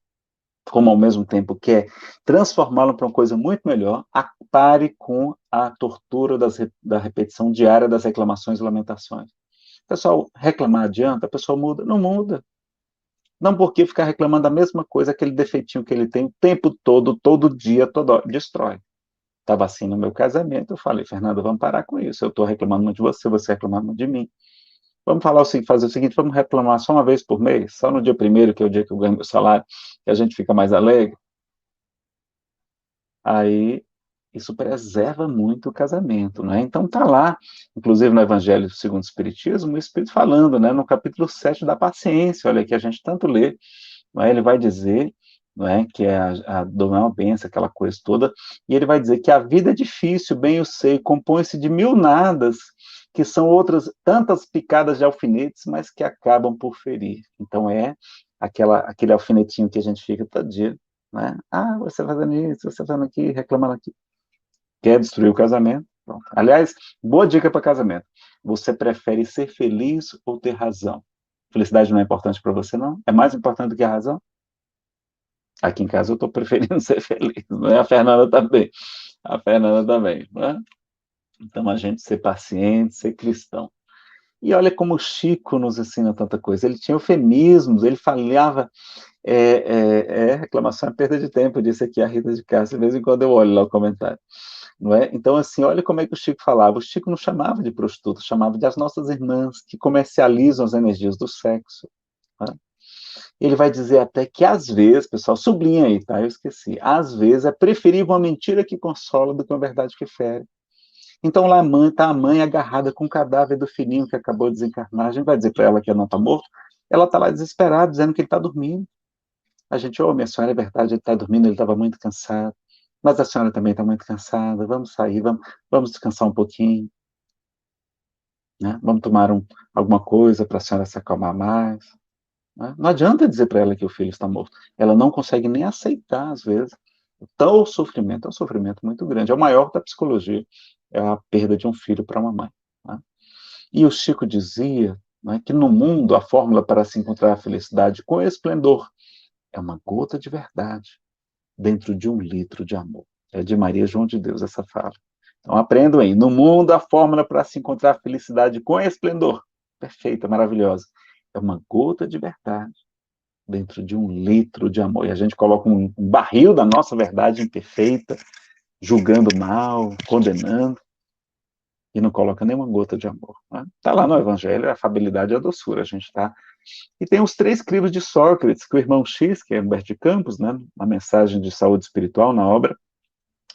[SPEAKER 1] como ao mesmo tempo quer transformá-lo para uma coisa muito melhor, pare com a tortura da repetição diária das reclamações e lamentações. Pessoal, reclamar adianta? A pessoa muda? Não muda. Não porque ficar reclamando da mesma coisa, aquele defeitinho que ele tem o tempo todo, todo dia, toda hora, destrói. Estava assim no meu casamento, eu falei, Fernanda, vamos parar com isso. Eu estou reclamando muito de você, você reclamando muito de mim. Vamos fazer o seguinte, vamos reclamar só uma vez por mês, só no dia primeiro, que é o dia que eu ganho meu salário, que a gente fica mais alegre. Aí isso preserva muito o casamento, né? Então tá lá, inclusive no Evangelho segundo o Espiritismo, o Espírito falando, né, no capítulo 7 da paciência, olha que a gente tanto lê, não é? Ele vai dizer, não é, que é a dor é uma benção, aquela coisa toda, e ele vai dizer que a vida é difícil, bem eu sei, compõe-se de mil nadas, que são outras tantas picadas de alfinetes, mas que acabam por ferir. Então é aquele alfinetinho que a gente fica todo dia, né? Ah, você fazendo isso, você fazendo aqui, reclamando aqui. Quer destruir o casamento? Pronto. Aliás, boa dica para casamento. Você prefere ser feliz ou ter razão? Felicidade não é importante para você, não? É mais importante do que a razão? Aqui em casa eu estou preferindo ser feliz, não é? A Fernanda também. A Fernanda também, não é? Então, a gente ser paciente, ser cristão. E olha como o Chico nos ensina tanta coisa. Ele tinha eufemismos, ele falava. Reclamação é perda de tempo, disse aqui a Rita de Castro. De vez em quando eu olho lá o comentário. Não é? Então, assim, olha como é que o Chico falava. O Chico não chamava de prostituta, chamava de as nossas irmãs que comercializam as energias do sexo. Né? Ele vai dizer até que, às vezes, pessoal, sublinha aí, tá? Eu esqueci. Às vezes é preferível uma mentira que consola do que uma verdade que fere. Então, lá a mãe agarrada com o cadáver do filhinho que acabou de desencarnar. A gente vai dizer para ela que ele não está morto. Ela está lá desesperada, dizendo que ele está dormindo. A gente, minha senhora, é verdade, ele está dormindo, ele estava muito cansado. Mas a senhora também está muito cansada, vamos sair, vamos descansar um pouquinho, né? Vamos tomar alguma coisa para a senhora se acalmar mais. Né? Não adianta dizer para ela que o filho está morto. Ela não consegue nem aceitar, às vezes. Então, o sofrimento é um sofrimento muito grande. É o maior da psicologia, é a perda de um filho para uma mãe. Né? E o Chico dizia, né, que no mundo a fórmula para se encontrar a felicidade com esplendor é uma gota de verdade dentro de 1 litro de amor. É de Maria João de Deus essa fala. Então aprendam aí, no mundo a fórmula para se encontrar felicidade com esplendor, perfeita, maravilhosa, é uma gota de verdade dentro de 1 litro de amor. E a gente coloca um barril da nossa verdade imperfeita, julgando mal, condenando, e não coloca nenhuma gota de amor. Está lá no Evangelho, a afabilidade e a doçura. A gente está. E tem os 3 crivos de Sócrates, que o irmão X, que é Humberto de Campos, né, na mensagem de saúde espiritual, na obra,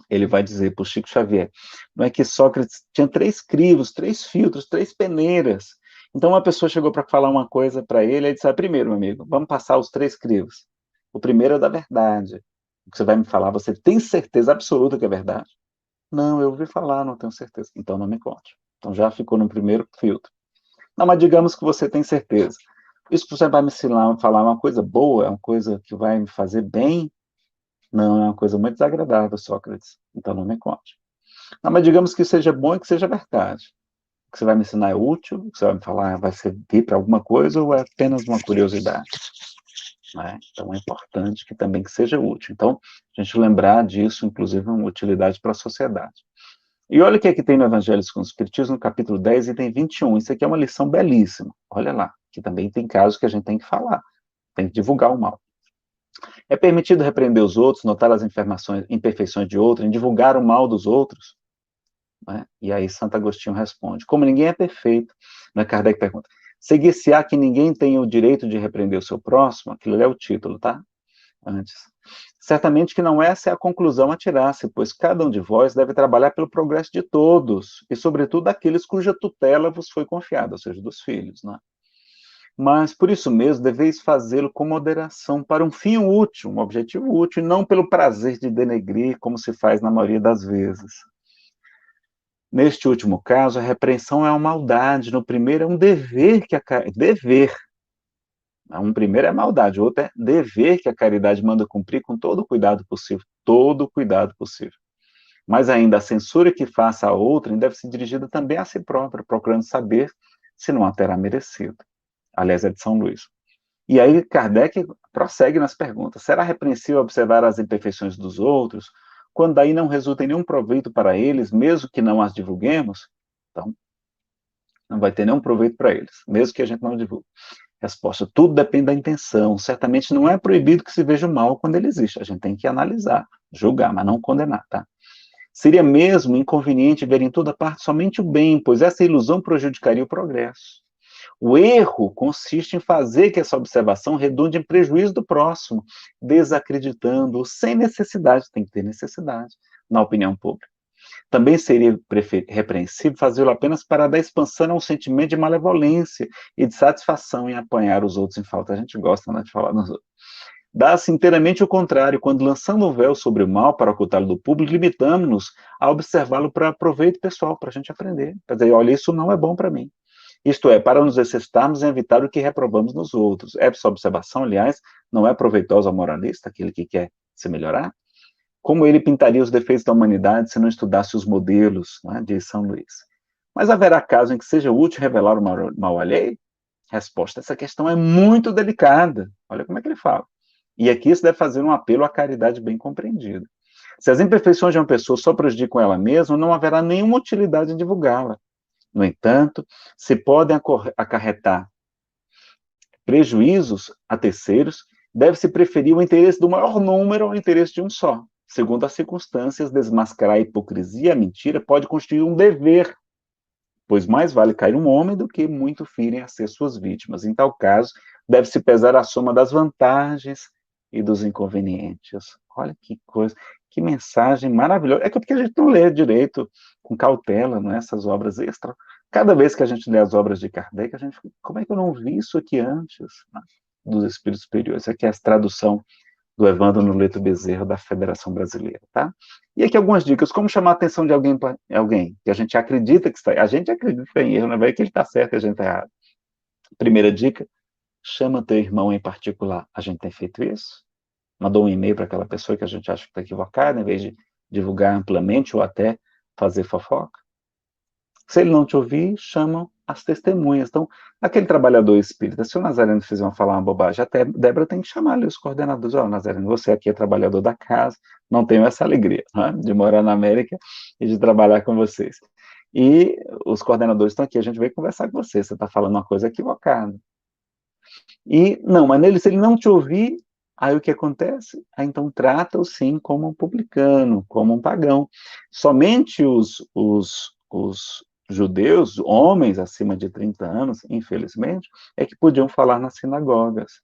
[SPEAKER 1] ele vai dizer para o Chico Xavier, não é que Sócrates tinha 3 crivos, 3 filtros, 3 peneiras. Então uma pessoa chegou para falar uma coisa para ele, ele disse, primeiro, meu amigo, vamos passar os 3 crivos. O primeiro é da verdade. O que você vai me falar, você tem certeza absoluta que é verdade? Não, eu ouvi falar, não tenho certeza. Então não me conte. Então já ficou no primeiro filtro. Não, mas digamos que você tem certeza. Isso que você vai me ensinar, falar uma coisa boa, é uma coisa que vai me fazer bem? Não, é uma coisa muito desagradável, Sócrates. Então não me conte. Não, mas digamos que seja bom e que seja verdade. O que você vai me ensinar é útil? O que você vai me falar vai servir para alguma coisa ou é apenas uma curiosidade? Né? Então é importante que também que seja útil. Então, a gente lembrar disso, inclusive, é uma utilidade para a sociedade. E olha o que é que tem no Evangelho segundo o Espiritismo, no capítulo 10, item 21. Isso aqui é uma lição belíssima. Olha lá, que também tem casos que a gente tem que falar, tem que divulgar o mal. É permitido repreender os outros, notar as imperfeições de outros, divulgar o mal dos outros? Né? E aí Santo Agostinho responde, como ninguém é perfeito, né? Kardec pergunta, seguir-se-á que ninguém tenha o direito de repreender o seu próximo? Aquilo ali é o título, tá? Antes. Certamente que não essa é a conclusão a tirar-se, pois cada um de vós deve trabalhar pelo progresso de todos, e sobretudo daqueles cuja tutela vos foi confiada, ou seja, dos filhos, né? Mas, por isso mesmo, deveis fazê-lo com moderação, para um fim útil, um objetivo útil, e não pelo prazer de denegrir, como se faz na maioria das vezes. Neste último caso, a repreensão é uma maldade, no primeiro é um dever que dever. Um primeiro é maldade, o outro é dever que a caridade manda cumprir com todo o cuidado possível, todo o cuidado possível. Mas ainda a censura que faça a outrem deve ser dirigida também a si própria, procurando saber se não a terá merecido. Aliás, é de São Luís. E aí Kardec prossegue nas perguntas. Será repreensível observar as imperfeições dos outros, quando daí não resulta em nenhum proveito para eles, mesmo que não as divulguemos? Então, não vai ter nenhum proveito para eles, mesmo que a gente não divulgue. Resposta, tudo depende da intenção. Certamente não é proibido que se veja o mal quando ele existe. A gente tem que analisar, julgar, mas não condenar, tá? Seria mesmo inconveniente ver em toda parte somente o bem, pois essa ilusão prejudicaria o progresso. O erro consiste em fazer que essa observação redunde em prejuízo do próximo, desacreditando-o sem necessidade, tem que ter necessidade, na opinião pública. Também seria repreensível fazê-lo apenas para dar expansão a um sentimento de malevolência e de satisfação em apanhar os outros em falta. A gente gosta, né, de falar nos outros. Dá-se inteiramente o contrário, quando lançando um véu sobre o mal para ocultá-lo do público, limitamos-nos a observá-lo para proveito pessoal, para a gente aprender. Para dizer, olha, isso não é bom para mim. Isto é, para nos exercitarmos em evitar o que reprovamos nos outros. Essa observação, aliás, não é proveitosa ao moralista, aquele que quer se melhorar? Como ele pintaria os defeitos da humanidade se não estudasse os modelos, né, de São Luís? Mas haverá caso em que seja útil revelar o mal alheio? Resposta, essa questão é muito delicada. Olha como é que ele fala. E aqui se deve fazer um apelo à caridade bem compreendida. Se as imperfeições de uma pessoa só prejudicam ela mesma, não haverá nenhuma utilidade em divulgá-la. No entanto, se podem acarretar prejuízos a terceiros, deve-se preferir o interesse do maior número ao interesse de um só. Segundo as circunstâncias, desmascarar a hipocrisia e a mentira pode constituir um dever, pois mais vale cair um homem do que muito firem a ser suas vítimas. Em tal caso, deve-se pesar a soma das vantagens e dos inconvenientes. Olha que coisa, que mensagem maravilhosa. É porque a gente não lê direito, com cautela, né, essas obras extra. Cada vez que a gente lê as obras de Kardec, a gente fica, como é que eu não vi isso aqui antes, né, dos Espíritos Superiores? Isso aqui é a tradução do Evandro Nuleto Bezerra, da Federação Brasileira, tá? E aqui algumas dicas, como chamar a atenção de alguém que a gente acredita que está, a gente acredita em erro, não é que ele está certo e a gente está errado. Primeira dica, chama teu irmão em particular. A gente tem feito isso? Mandou um e-mail para aquela pessoa que a gente acha que está equivocada, em vez de divulgar amplamente ou até fazer fofoca? Se ele não te ouvir, chama as testemunhas. Então, aquele trabalhador espírita, se o Nazareno fizer falar uma bobagem, até Débora tem que chamar ali os coordenadores. Ó, Nazareno, você aqui é trabalhador da casa, não tenho essa alegria, né, de morar na América e de trabalhar com vocês. E os coordenadores estão aqui, a gente veio conversar com você está falando uma coisa equivocada. E, não, mas nele, se ele não te ouvir, aí o que acontece? Aí então trata-o sim como um publicano, como um pagão. Somente os judeus, homens acima de 30 anos, infelizmente, é que podiam falar nas sinagogas.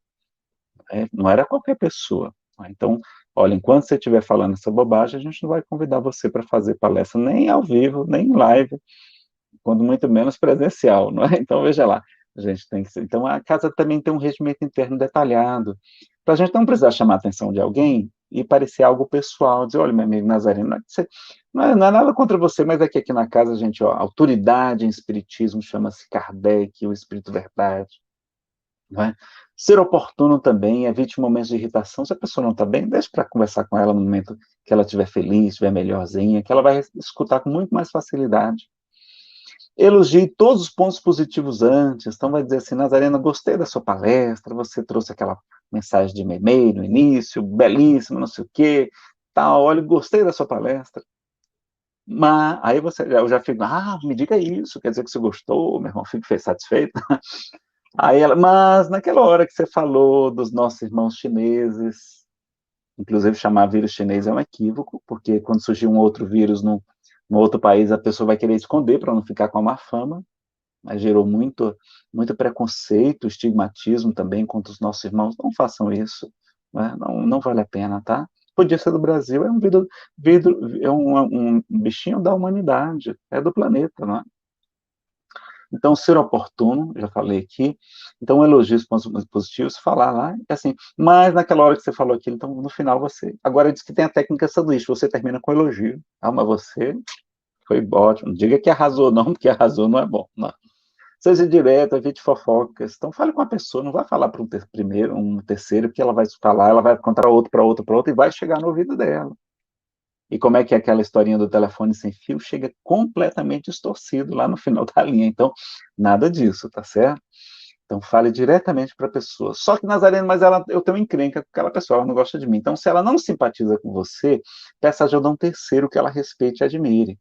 [SPEAKER 1] Não era qualquer pessoa. Então, olha, enquanto você estiver falando essa bobagem, a gente não vai convidar você para fazer palestra nem ao vivo, nem em live, quando muito menos presencial, não é? Então, veja lá, a gente tem que ser. Então, a casa também tem um regimento interno detalhado, para a gente não precisar chamar a atenção de alguém e parecer algo pessoal, dizer, olha, meu amigo Nazareno, não é nada contra você, mas aqui na casa a gente, ó, autoridade em espiritismo chama-se Kardec, o Espírito Verdade, não é? Ser oportuno também, evite momentos de irritação, se a pessoa não está bem, deixe para conversar com ela no momento que ela estiver feliz, estiver melhorzinha, que ela vai escutar com muito mais facilidade. Elogie todos os pontos positivos antes. Então, vai dizer assim, Nazarena, gostei da sua palestra, você trouxe aquela mensagem de meme no início, belíssima, não sei o quê, tal, olha, gostei da sua palestra. Mas, aí eu já fico, me diga isso, quer dizer que você gostou, meu irmão, fico satisfeito. Aí ela, mas naquela hora que você falou dos nossos irmãos chineses, inclusive chamar vírus chinês é um equívoco, porque quando surgir um outro vírus no outro país, a pessoa vai querer esconder para não ficar com a má fama, mas gerou muito preconceito, estigmatismo também contra os nossos irmãos. Não façam isso, né? Não vale a pena, tá? Podia ser do Brasil, é um é um bichinho da humanidade, é do planeta, né? Então, ser oportuno, já falei aqui. Então, elogios positivos, falar lá, assim, mas naquela hora que você falou aquilo, então, no final você. Agora diz que tem a técnica sanduíche, você termina com elogio. Mas você foi ótimo. Não diga que arrasou, não, porque arrasou não é bom. Não. Seja direto, evite fofocas. Então, fale com a pessoa, não vai falar para um terceiro, porque ela vai falar, ela vai contar outro, para outro, e vai chegar no ouvido dela. E como é que é aquela historinha do telefone sem fio chega completamente distorcido lá no final da linha. Então, nada disso, tá certo? Então, fale diretamente para a pessoa. Só que, Nazareno, mas eu tenho encrenca com aquela pessoa, ela não gosta de mim. Então, se ela não simpatiza com você, peça ajuda a um terceiro que ela respeite e admire.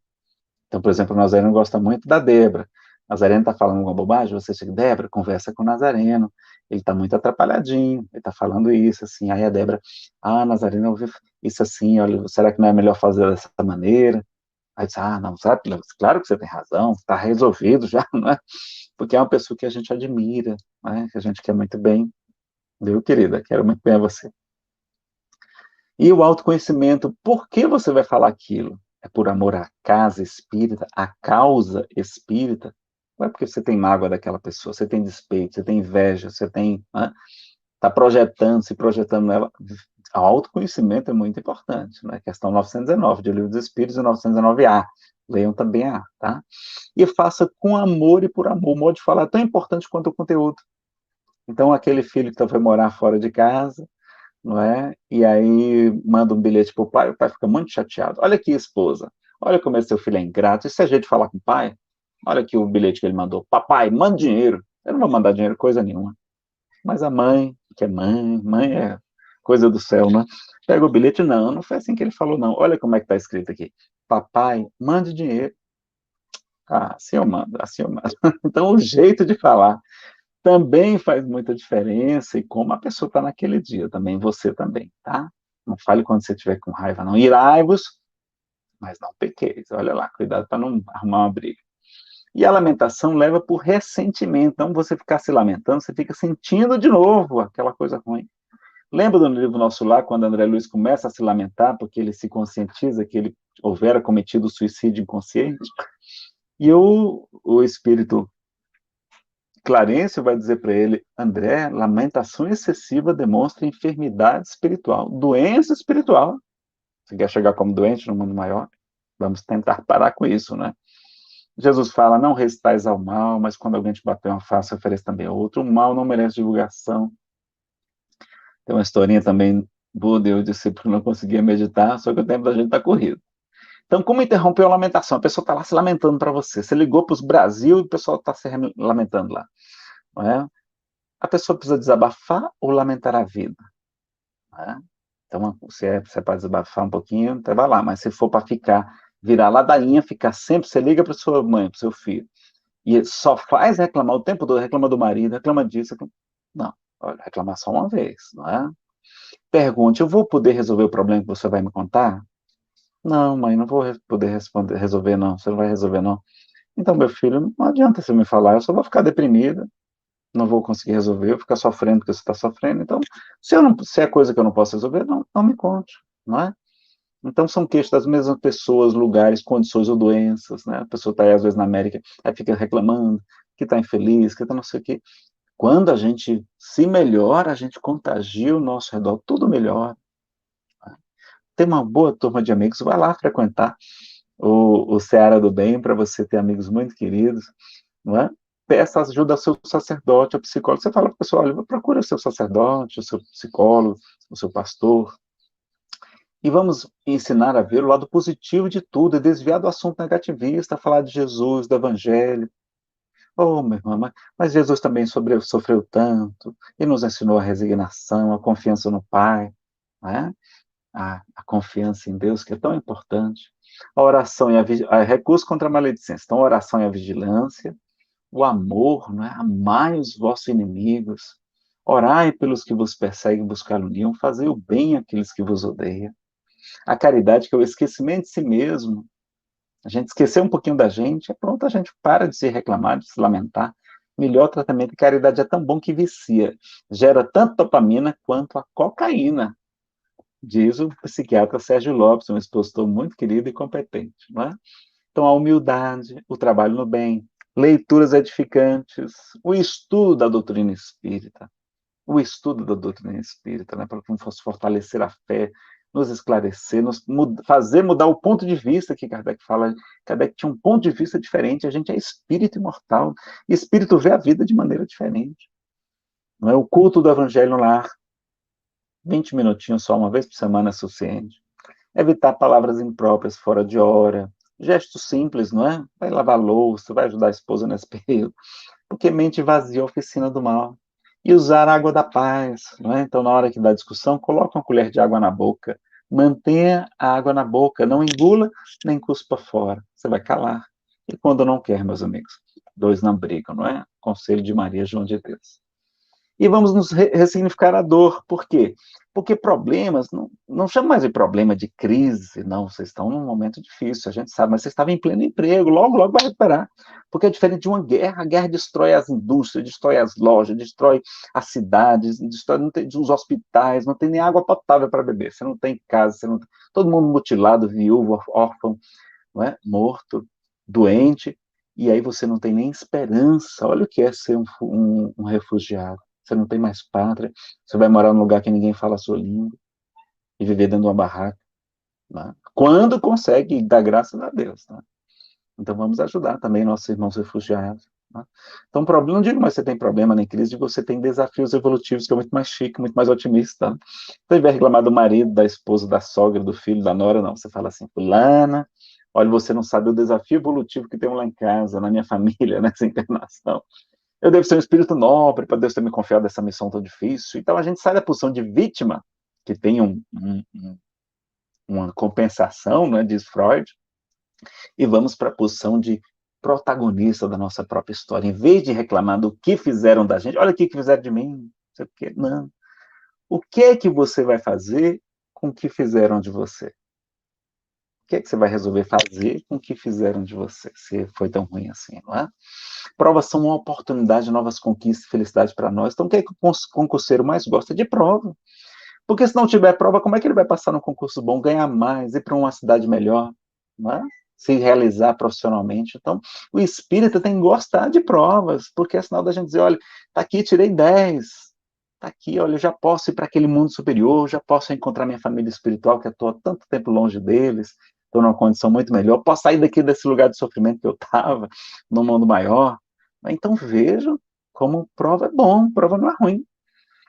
[SPEAKER 1] Então, por exemplo, o Nazareno gosta muito da Débora. O Nazareno está falando alguma bobagem, você chega, Débora, conversa com o Nazareno, ele está muito atrapalhadinho, ele está falando isso, assim, aí a Débora, Nazareno, eu ouvi isso assim, olha, será que não é melhor fazer dessa maneira? Aí diz, não, sabe, claro que você tem razão, está resolvido já, não é? Porque é uma pessoa que a gente admira, né? Que a gente quer muito bem, viu, querida? Quero muito bem a você. E o autoconhecimento, por que você vai falar aquilo? É por amor à casa espírita, à causa espírita? Não é porque você tem mágoa daquela pessoa, você tem despeito, você tem inveja, você tem, está projetando, se projetando nela. O autoconhecimento é muito importante, né? Questão 919 de Livro dos Espíritos e 919A. Leiam também A, tá? E faça com amor e por amor. O modo de falar é tão importante quanto o conteúdo. Então, aquele filho que foi morar fora de casa, não é? E aí manda um bilhete para o pai fica muito chateado. Olha aqui, esposa, olha como seu filho é ingrato. Isso é jeito de falar com o pai? Olha aqui o bilhete que ele mandou. Papai, manda dinheiro. Eu não vou mandar dinheiro, coisa nenhuma. Mas a mãe, que é mãe é coisa do céu, né? Pega o bilhete, não foi assim que ele falou, não. Olha como é que está escrito aqui. Papai, mande dinheiro. Assim eu mando, assim eu mando. Então, o jeito de falar também faz muita diferença e como a pessoa está naquele dia, também você também, tá? Não fale quando você estiver com raiva, não. Irai-vos, mas não pequeis. Olha lá, cuidado para não arrumar uma briga. E a lamentação leva por ressentimento. Então, você ficar se lamentando, você fica sentindo de novo aquela coisa ruim. Lembra do livro Nosso Lar, quando André Luiz começa a se lamentar porque ele se conscientiza que ele houvera cometido suicídio inconsciente? E o espírito Clarencio vai dizer para ele, André, lamentação excessiva demonstra enfermidade espiritual, doença espiritual. Você quer chegar como doente no mundo maior? Vamos tentar parar com isso, né? Jesus fala, não resistais ao mal, mas quando alguém te bater uma face, ofereça também outro. O mal não merece divulgação. Tem uma historinha também, Buda e o discípulo não conseguia meditar, só que o tempo da gente está corrido. Então, como interrompeu a lamentação? A pessoa está lá se lamentando para você. Você ligou para os Brasil e o pessoal está se lamentando lá. Não é? A pessoa precisa desabafar ou lamentar a vida? Não é? Então, se é para desabafar um pouquinho, então vai lá. Mas se for para ficar, virar ladainha, ficar sempre, você liga para sua mãe, para o seu filho, e só faz reclamar o tempo todo, reclama do marido, reclama disso. Não, olha, reclamar só uma vez, não é? Pergunte, eu vou poder resolver o problema que você vai me contar? Não, mãe, não vou poder resolver, não. Você não vai resolver, não. Então, meu filho, não adianta você me falar, eu só vou ficar deprimida, não vou conseguir resolver, eu vou ficar sofrendo porque você está sofrendo. Então, se é coisa que eu não posso resolver, não me conte, não é? Então, são queixas das mesmas pessoas, lugares, condições ou doenças, né? A pessoa está aí, às vezes, na América, aí fica reclamando que está infeliz, que está não sei o quê. Quando a gente se melhora, a gente contagia o nosso redor, tudo melhor. Tem uma boa turma de amigos, vai lá frequentar o Seara do Bem, para você ter amigos muito queridos, não é? Peça ajuda ao seu sacerdote, ao psicólogo. Você fala para o pessoal, olha, procura o seu sacerdote, o seu psicólogo, o seu pastor, e vamos ensinar a ver o lado positivo de tudo, e desviar do assunto negativista, falar de Jesus, do Evangelho. Oh, meu irmão, mas Jesus também sofreu tanto, e nos ensinou a resignação, a confiança no Pai, não é? A confiança em Deus, que é tão importante. A oração e a recurso contra a maledicência. Então, a oração e a vigilância, o amor, não é? Amai os vossos inimigos, orai pelos que vos perseguem, buscar união, fazer o bem àqueles que vos odeiam. A caridade, que é o esquecimento de si mesmo. A gente esquecer um pouquinho da gente, é pronto, a gente para de se reclamar, de se lamentar. Melhor tratamento de caridade é tão bom que vicia. Gera tanto dopamina quanto a cocaína, diz o psiquiatra Sérgio Lopes, um expositor muito querido e competente. Não é? Então, a humildade, o trabalho no bem, leituras edificantes, o estudo da doutrina espírita, né, para que nos fosse fortalecer a fé, nos esclarecer, fazer mudar o ponto de vista que Kardec fala. Kardec tinha um ponto de vista diferente, a gente é espírito imortal, e espírito vê a vida de maneira diferente. Não é? O culto do evangelho no lar, 20 minutinhos só, uma vez por semana é suficiente. Evitar palavras impróprias fora de hora, gestos simples, não é? Vai lavar louça, vai ajudar a esposa nesse período, porque mente vazia é a oficina do mal. E usar a água da paz, não é? Então, na hora que dá discussão, coloque uma colher de água na boca, mantenha a água na boca, não engula nem cuspa fora, você vai calar. E quando não quer, meus amigos, dois não brigam, não é? Conselho de Maria João de Deus. E vamos nos ressignificar a dor. Por quê? Porque problemas, não chama mais de problema de crise, não, vocês estão num momento difícil, a gente sabe, mas vocês estavam em pleno emprego, logo, logo vai recuperar. Porque é diferente de uma guerra, a guerra destrói as indústrias, destrói as lojas, destrói as cidades, destrói não tem, os hospitais, não tem nem água potável para beber, você não tem casa, você não, todo mundo mutilado, viúvo, órfão, não é? Morto, doente, e aí você não tem nem esperança. Olha o que é ser um refugiado. Você não tem mais pátria, você vai morar num lugar que ninguém fala a sua língua e viver dentro de uma barraca. Né? Quando consegue, dá graças a Deus. Né? Então vamos ajudar também nossos irmãos refugiados. Né? Então, problema, não digo mais que você tem problema nem crise, digo que você tem desafios evolutivos que é muito mais chique, muito mais otimista. Né? Então, ao invés de reclamar do marido, da esposa, da sogra, do filho, da nora, não. Você fala assim, fulana, olha, você não sabe o desafio evolutivo que tem lá em casa, na minha família, nessa encarnação. Eu devo ser um espírito nobre para Deus ter me confiado essa missão tão difícil. Então a gente sai da posição de vítima, que tem uma compensação, né, diz Freud, e vamos para a posição de protagonista da nossa própria história. Em vez de reclamar do que fizeram da gente, olha o que fizeram de mim, não sei o quê. Não. O que é que você vai fazer com o que fizeram de você? O que é que você vai resolver fazer com o que fizeram de você, se foi tão ruim assim, não é? Provas são uma oportunidade de novas conquistas e felicidade para nós. Então, o que é que o concurseiro mais gosta? De prova. Porque se não tiver prova, como é que ele vai passar num concurso bom, ganhar mais, ir para uma cidade melhor, não é? Se realizar profissionalmente? Então, o espírita tem que gostar de provas, porque é sinal da gente dizer, olha, tá aqui, tirei 10, tá aqui, olha, eu já posso ir para aquele mundo superior, já posso encontrar minha família espiritual, que eu estou há tanto tempo longe deles, estou numa condição muito melhor, posso sair daqui desse lugar de sofrimento que eu estava, num mundo maior. Então, vejam como prova é bom, prova não é ruim.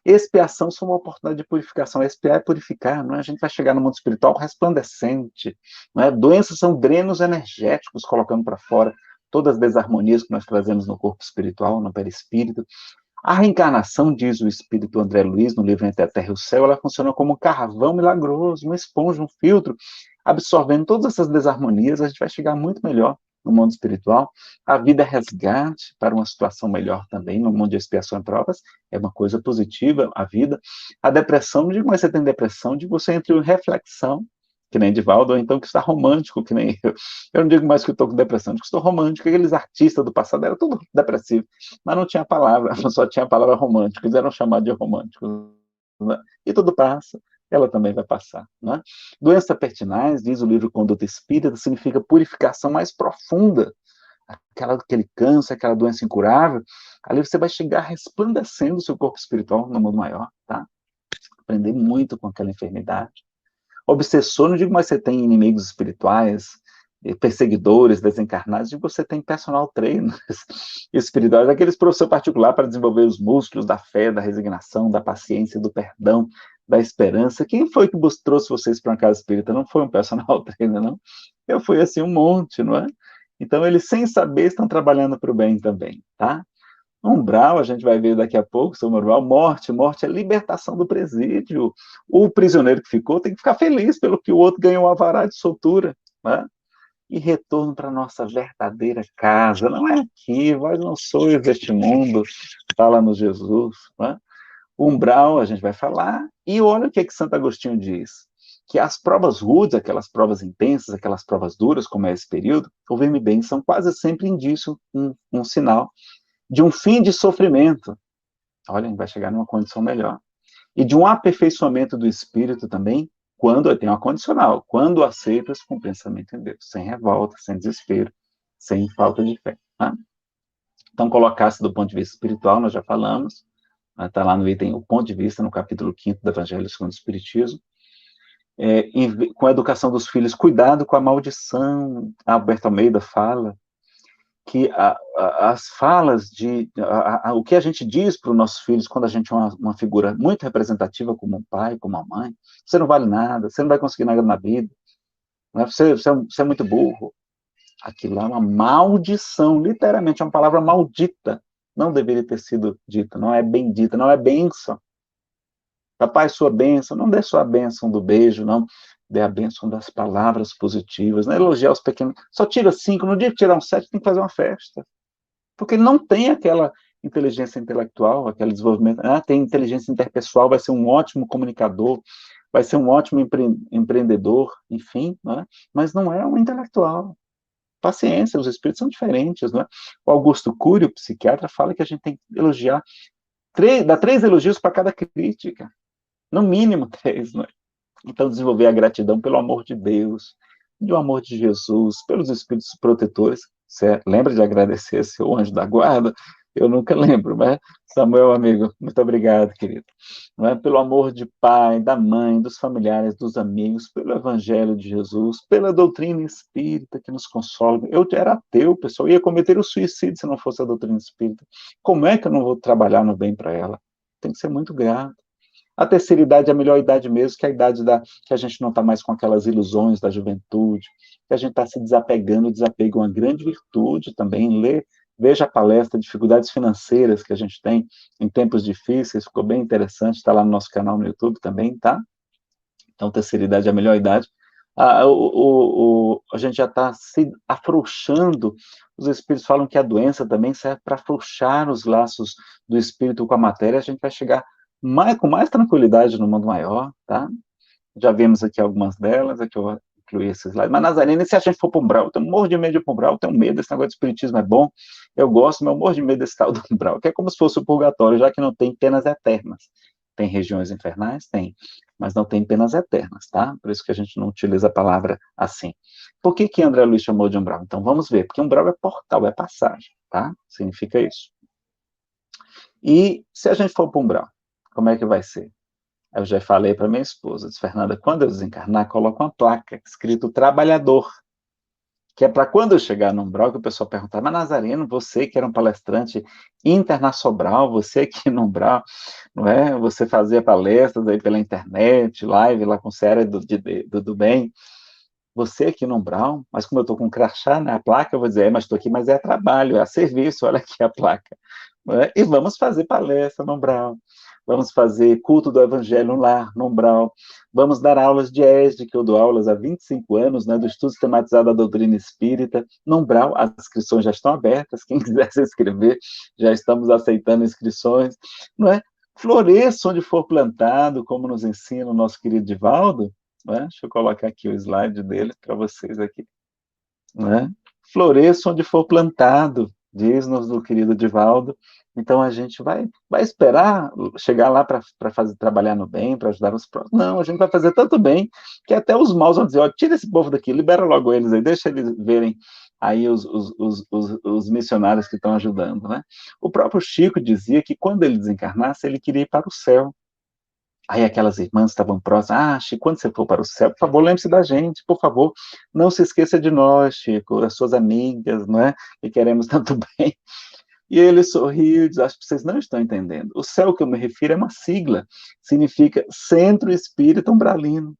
[SPEAKER 1] Expiação são uma oportunidade de purificação. Expiar é purificar, não é? A gente vai chegar no mundo espiritual resplandecente, não é? Doenças são drenos energéticos, colocando para fora todas as desarmonias que nós trazemos no corpo espiritual, no perispírito. A reencarnação, diz o espírito André Luiz, no livro Entre a Terra e o Céu, ela funciona como um carvão milagroso, uma esponja, um filtro, absorvendo todas essas desarmonias, a gente vai chegar muito melhor no mundo espiritual. A vida é resgate para uma situação melhor também, no mundo de expiação e provas, é uma coisa positiva, a vida. A depressão, não digo mais você tem depressão, digo você entra em reflexão, que nem Divaldo, ou então que está romântico, que nem eu. Eu não digo mais que estou com depressão, digo que estou romântico. Aqueles artistas do passado eram tudo depressivo, mas não tinha palavra, só tinha a palavra romântico, eles eram chamados de românticos. Né? E tudo passa, ela também vai passar. Né? Doença pertinaz, diz o livro Conduta Espírita, significa purificação mais profunda. Aquele câncer, aquela doença incurável, ali você vai chegar resplandecendo o seu corpo espiritual no mundo maior, tá? Aprender muito com aquela enfermidade. Obsessor, não digo mais você tem inimigos espirituais, perseguidores, desencarnados, digo você tem personal trainers espirituais, aqueles professores particulares para desenvolver os músculos da fé, da resignação, da paciência, do perdão, da esperança. Quem foi que trouxe vocês para uma casa espírita? Não foi um personal trainer, não. Eu fui assim um monte, não é? Então, eles, sem saber, estão trabalhando para o bem também, tá? Umbral, a gente vai ver daqui a pouco sobre umbral. Morte é libertação do presídio. O prisioneiro que ficou tem que ficar feliz pelo que o outro ganhou o alvará de soltura, né? E retorno para a nossa verdadeira casa. Não é aqui, vós não sois deste mundo, fala-nos Jesus, né? Umbral, a gente vai falar, e olha o que Santo Agostinho diz, que as provas rudes, aquelas provas intensas, aquelas provas duras, como é esse período, ouvir-me bem, são quase sempre indício, um sinal de um fim de sofrimento. Olha, a gente vai chegar numa condição melhor. E de um aperfeiçoamento do espírito também, quando tem uma condicional, quando aceitas com pensamento em Deus, sem revolta, sem desespero, sem falta de fé. Tá? Então, colocar-se do ponto de vista espiritual, nós já falamos, está lá no item, o ponto de vista, no capítulo 5º do Evangelho segundo o Espiritismo, com a educação dos filhos, cuidado com a maldição. Alberto Almeida fala que as falas o que a gente diz para os nossos filhos quando a gente é uma figura muito representativa como um pai, como uma mãe, você não vale nada, você não vai conseguir nada na vida, né? Você é muito burro. Aquilo é uma maldição, literalmente, é uma palavra maldita, não deveria ter sido dita, não é bendita, não é bênção. Papai, sua bênção, não dê sua bênção do beijo, não. Dê a bênção das palavras positivas, né? Elogiar os pequenos. Só tira 5, no dia que tirar um 7, tem que fazer uma festa. Porque ele não tem aquela inteligência intelectual, aquele desenvolvimento. Tem inteligência interpessoal, vai ser um ótimo comunicador, vai ser um ótimo empreendedor, enfim, né? Mas não é um intelectual. Paciência, os espíritos são diferentes, né? O Augusto Cury, o psiquiatra, fala que a gente tem que elogiar, dar 3 elogios para cada crítica. No mínimo 3, não é? Então, desenvolver a gratidão pelo amor de Deus, do amor de Jesus, pelos espíritos protetores. Você lembra de agradecer seu anjo da guarda? Eu nunca lembro, mas Samuel, amigo, muito obrigado, querido. Não é? Pelo amor de pai, da mãe, dos familiares, dos amigos, pelo evangelho de Jesus, pela doutrina espírita que nos consola. Eu era ateu, pessoal, ia cometer o suicídio se não fosse a doutrina espírita. Como é que eu não vou trabalhar no bem para ela? Tem que ser muito grato. A terceira idade é a melhor idade mesmo, que é a idade que a gente não está mais com aquelas ilusões da juventude, que a gente está se desapegando, o desapego é uma grande virtude também. Veja a palestra, dificuldades financeiras que a gente tem em tempos difíceis, ficou bem interessante, está lá no nosso canal no YouTube também, tá? Então, terceira idade é a melhor idade. A gente já está se afrouxando, os espíritos falam que a doença também serve para afrouxar os laços do espírito com a matéria, a gente vai chegar com mais tranquilidade no mundo maior, tá? Já vimos aqui algumas delas, aqui eu incluí esses slides. Mas, Nazarene, se a gente for para o umbral, eu tenho morro de medo de ir para o umbral, eu tenho medo, esse negócio de espiritismo é bom, eu gosto, mas eu morro de medo desse tal do umbral, que é como se fosse o purgatório, já que não tem penas eternas. Tem regiões infernais? Tem, mas não tem penas eternas, tá? Por isso que a gente não utiliza a palavra assim. Por que André Luiz chamou de umbral? Então, vamos ver, porque umbral é portal, é passagem, tá? Significa isso. E se a gente for para o umbral, como é que vai ser? Eu já falei para minha esposa, disse, Fernanda, quando eu desencarnar, coloca uma placa escrito trabalhador. que é para quando eu chegar no umbral, que o pessoal perguntar, mas Nazareno, você que era um palestrante internacional, você aqui no umbral, não é? Você fazia palestras aí pela internet, live lá com Série do Bem, você aqui no umbral, mas como eu estou com um crachá na placa, eu vou dizer, mas estou aqui, mas é a trabalho, é a serviço, olha aqui a placa. Né? E vamos fazer palestra no umbral, vamos fazer culto do evangelho no lar, no umbral, vamos dar aulas de ESD, que eu dou aulas há 25 anos, né, do estudo sistematizado da doutrina espírita, no umbral, as inscrições já estão abertas, quem quiser se inscrever, já estamos aceitando inscrições, não é? Floresça onde for plantado, como nos ensina o nosso querido Divaldo, né? Deixa eu colocar aqui o slide dele para vocês aqui. Né? Floresça onde for plantado, diz-nos o querido Divaldo. Então a gente vai esperar chegar lá para trabalhar no bem, para ajudar os próximos. Não, a gente vai fazer tanto bem que até os maus vão dizer: ó, tira esse povo daqui, libera logo eles aí, deixa eles verem aí os missionários que estão ajudando. Né? O próprio Chico dizia que quando ele desencarnasse, ele queria ir para o céu. Aí aquelas irmãs estavam próximas, Chico, quando você for para o céu, por favor, lembre-se da gente, por favor, não se esqueça de nós, Chico, das suas amigas, não é? Que queremos tanto bem. E ele sorriu e disse, acho que vocês não estão entendendo. O céu que eu me refiro é uma sigla, significa Centro Espírita Umbralino.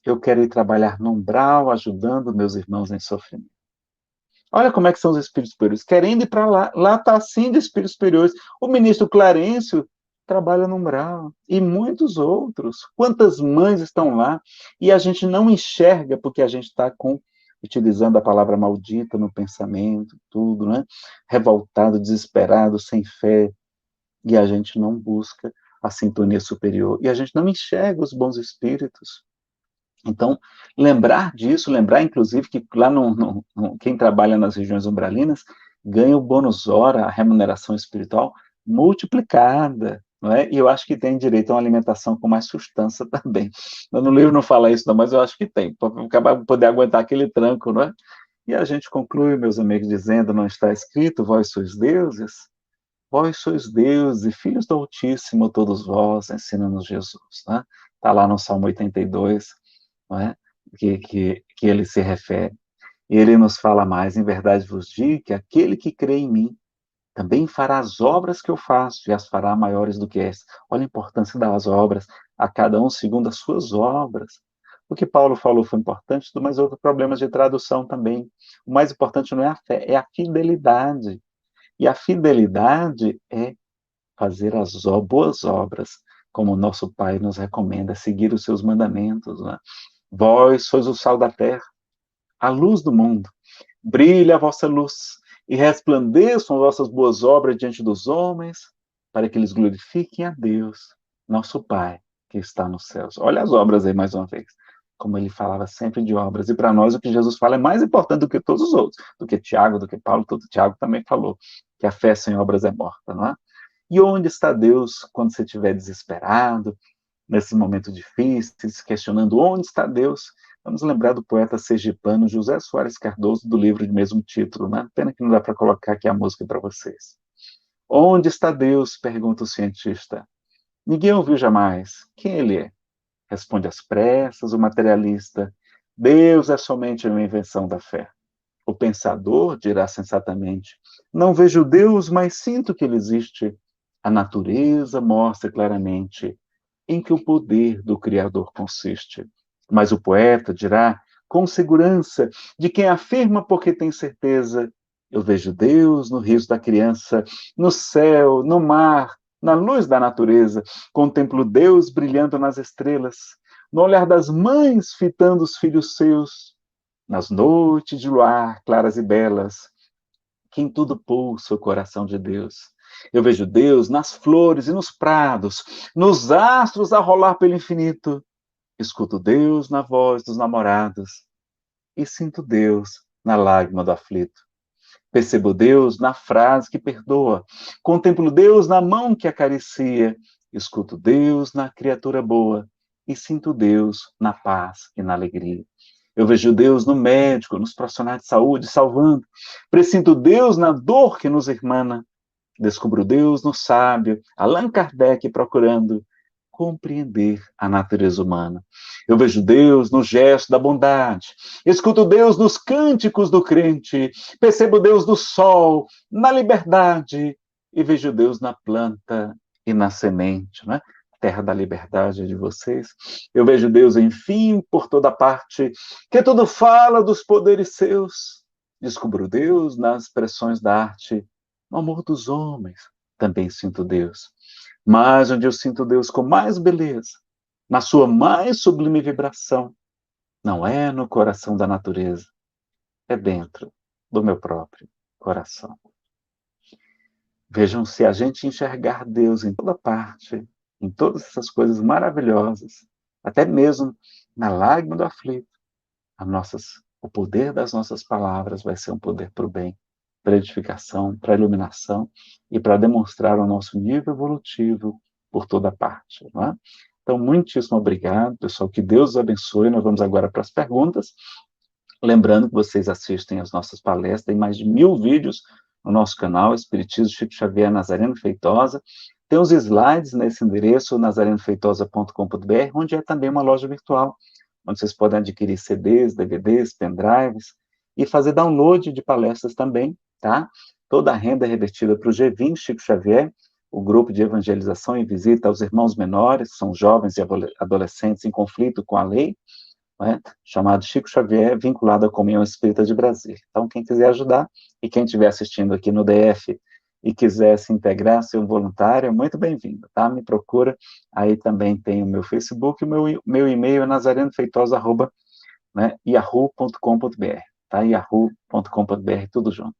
[SPEAKER 1] Eu quero ir trabalhar no umbral, ajudando meus irmãos em sofrimento. Olha como é que são os espíritos superiores, querendo ir para lá, lá está assim de espíritos superiores. O ministro Clarencio trabalha no umbral, e muitos outros. Quantas mães estão lá, e a gente não enxerga, porque a gente está utilizando a palavra maldita no pensamento, tudo, né? Revoltado, desesperado, sem fé, e a gente não busca a sintonia superior, e a gente não enxerga os bons espíritos. Então, lembrar disso, lembrar, inclusive, que lá quem trabalha nas regiões umbralinas ganha o bônus hora, a remuneração espiritual multiplicada, não é? E eu acho que tem direito a uma alimentação com mais sustância também. No livro não fala isso, não, mas eu acho que tem, para poder aguentar aquele tranco, não é? E a gente conclui, meus amigos, dizendo, não está escrito, vós sois deuses? Vós sois deuses e filhos do Altíssimo, todos vós, ensina-nos Jesus, né? Está lá no Salmo 82, não é? que ele se refere. E ele nos fala mais, em verdade vos digo que aquele que crê em mim também fará as obras que eu faço e as fará maiores do que esta. Olha a importância das obras, a cada um segundo as suas obras. O que Paulo falou foi importante, mas outros problemas de tradução também. O mais importante não é a fé, é a fidelidade. E a fidelidade é fazer as boas obras, como o nosso Pai nos recomenda, seguir os seus mandamentos. Né? Vós sois o sal da terra, a luz do mundo. Brilhe a vossa luz e resplandeçam as vossas boas obras diante dos homens, para que eles glorifiquem a Deus, nosso Pai, que está nos céus. Olha as obras aí mais uma vez. Como ele falava sempre de obras. E para nós o que Jesus fala é mais importante do que todos os outros. Do que Tiago, do que Paulo. Todo Tiago também falou que a fé sem obras é morta, não é? E onde está Deus quando você estiver desesperado, nesse momento difícil, se questionando onde está Deus? Vamos lembrar do poeta sergipano José Soares Cardoso, do livro de mesmo título, né? Pena que não dá para colocar aqui a música para vocês. Onde está Deus? Pergunta o cientista. Ninguém ouviu jamais. Quem ele é? Responde às pressas o materialista. Deus é somente uma invenção da fé. O pensador dirá sensatamente: não vejo Deus, mas sinto que ele existe. A natureza mostra claramente em que o poder do Criador consiste. Mas o poeta dirá, com segurança, de quem afirma porque tem certeza: eu vejo Deus no riso da criança, no céu, no mar, na luz da natureza, contemplo Deus brilhando nas estrelas, no olhar das mães fitando os filhos seus, nas noites de luar claras e belas, que em tudo pulsa o coração de Deus. Eu vejo Deus nas flores e nos prados, nos astros a rolar pelo infinito. Escuto Deus na voz dos namorados e sinto Deus na lágrima do aflito. Percebo Deus na frase que perdoa, contemplo Deus na mão que acaricia, escuto Deus na criatura boa e sinto Deus na paz e na alegria. Eu vejo Deus no médico, nos profissionais de saúde, salvando. Presinto Deus na dor que nos irmana. Descubro Deus no sábio, Allan Kardec procurando. compreender a natureza humana. Eu vejo Deus no gesto da bondade, escuto Deus nos cânticos do crente, percebo Deus no sol, na liberdade, e vejo Deus na planta e na semente, né? Terra da liberdade de vocês. Eu vejo Deus, enfim, por toda parte, que tudo fala dos poderes seus. Descubro Deus nas expressões da arte, no amor dos homens. Também sinto Deus. Mas onde eu sinto Deus com mais beleza, na sua mais sublime vibração, não é no coração da natureza, é dentro do meu próprio coração. Vejam, se a gente enxergar Deus em toda parte, em todas essas coisas maravilhosas, até mesmo na lágrima do aflito, o poder das nossas palavras vai ser um poder para o bem, para a edificação, para a iluminação e para demonstrar o nosso nível evolutivo por toda parte. Não é? Então, muitíssimo obrigado, pessoal. Que Deus os abençoe. Nós vamos agora para as perguntas. Lembrando que vocês assistem às nossas palestras, tem mais de 1000 vídeos no nosso canal, Espiritismo Chico Xavier Nazareno Feitosa. Tem os slides nesse endereço, nazarenofeitosa.com.br, onde é também uma loja virtual, onde vocês podem adquirir CDs, DVDs, pendrives, e fazer download de palestras também, tá? Toda a renda é revertida para o G20 Chico Xavier, o grupo de evangelização e visita aos irmãos menores, que são jovens e adolescentes em conflito com a lei, né, chamado Chico Xavier, vinculado à Comunhão Espírita de Brasília. Então, quem quiser ajudar, e quem estiver assistindo aqui no DF e quiser se integrar, ser um voluntário, é muito bem-vindo, tá? Me procura, aí também tem o meu Facebook, o meu e-mail é nazarenofeitosa@, né, yahoo.com.br, tá? yahoo.com.br, tudo junto.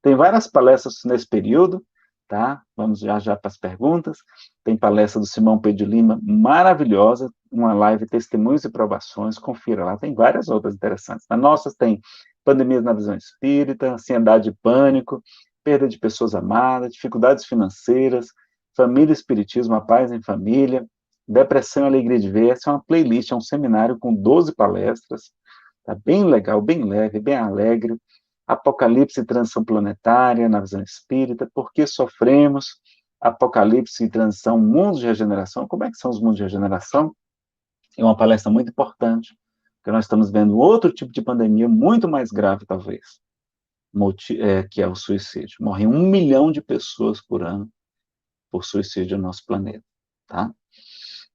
[SPEAKER 1] Tem várias palestras nesse período, tá? Vamos já para as perguntas. Tem palestra do Simão Pedro Lima, maravilhosa, uma live Testemunhos e Provações, confira lá. Tem várias outras interessantes. Na nossa tem Pandemias na Visão Espírita, Ansiedade e Pânico, Perda de Pessoas Amadas, Dificuldades Financeiras, Família e Espiritismo, A Paz em Família, Depressão e Alegria de Ver. Essa é uma playlist, é um seminário com 12 palestras, tá bem legal, bem leve, bem alegre. Apocalipse e transição planetária na visão espírita, por que sofremos, Apocalipse e transição, mundos de regeneração, como é que são os mundos de regeneração? É uma palestra muito importante, porque nós estamos vendo outro tipo de pandemia muito mais grave, talvez, que é o suicídio. Morrem 1 milhão de pessoas por ano por suicídio no nosso planeta, tá?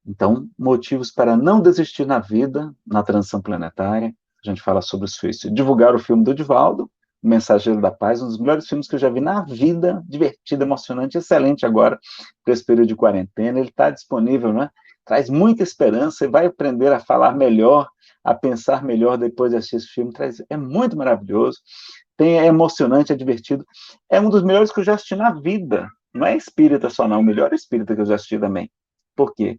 [SPEAKER 1] Então, motivos para não desistir na vida, na transição planetária, a gente fala sobre o suicídio. Divulgar o filme do Divaldo, O Mensageiro da Paz, um dos melhores filmes que eu já vi na vida, divertido, emocionante, excelente agora, para esse período de quarentena. Ele está disponível, né? Traz muita esperança e vai aprender a falar melhor, a pensar melhor depois de assistir esse filme. É muito maravilhoso, é emocionante, é divertido. É um dos melhores que eu já assisti na vida. Não é espírita só, não. O melhor espírita que eu já assisti também. Por quê?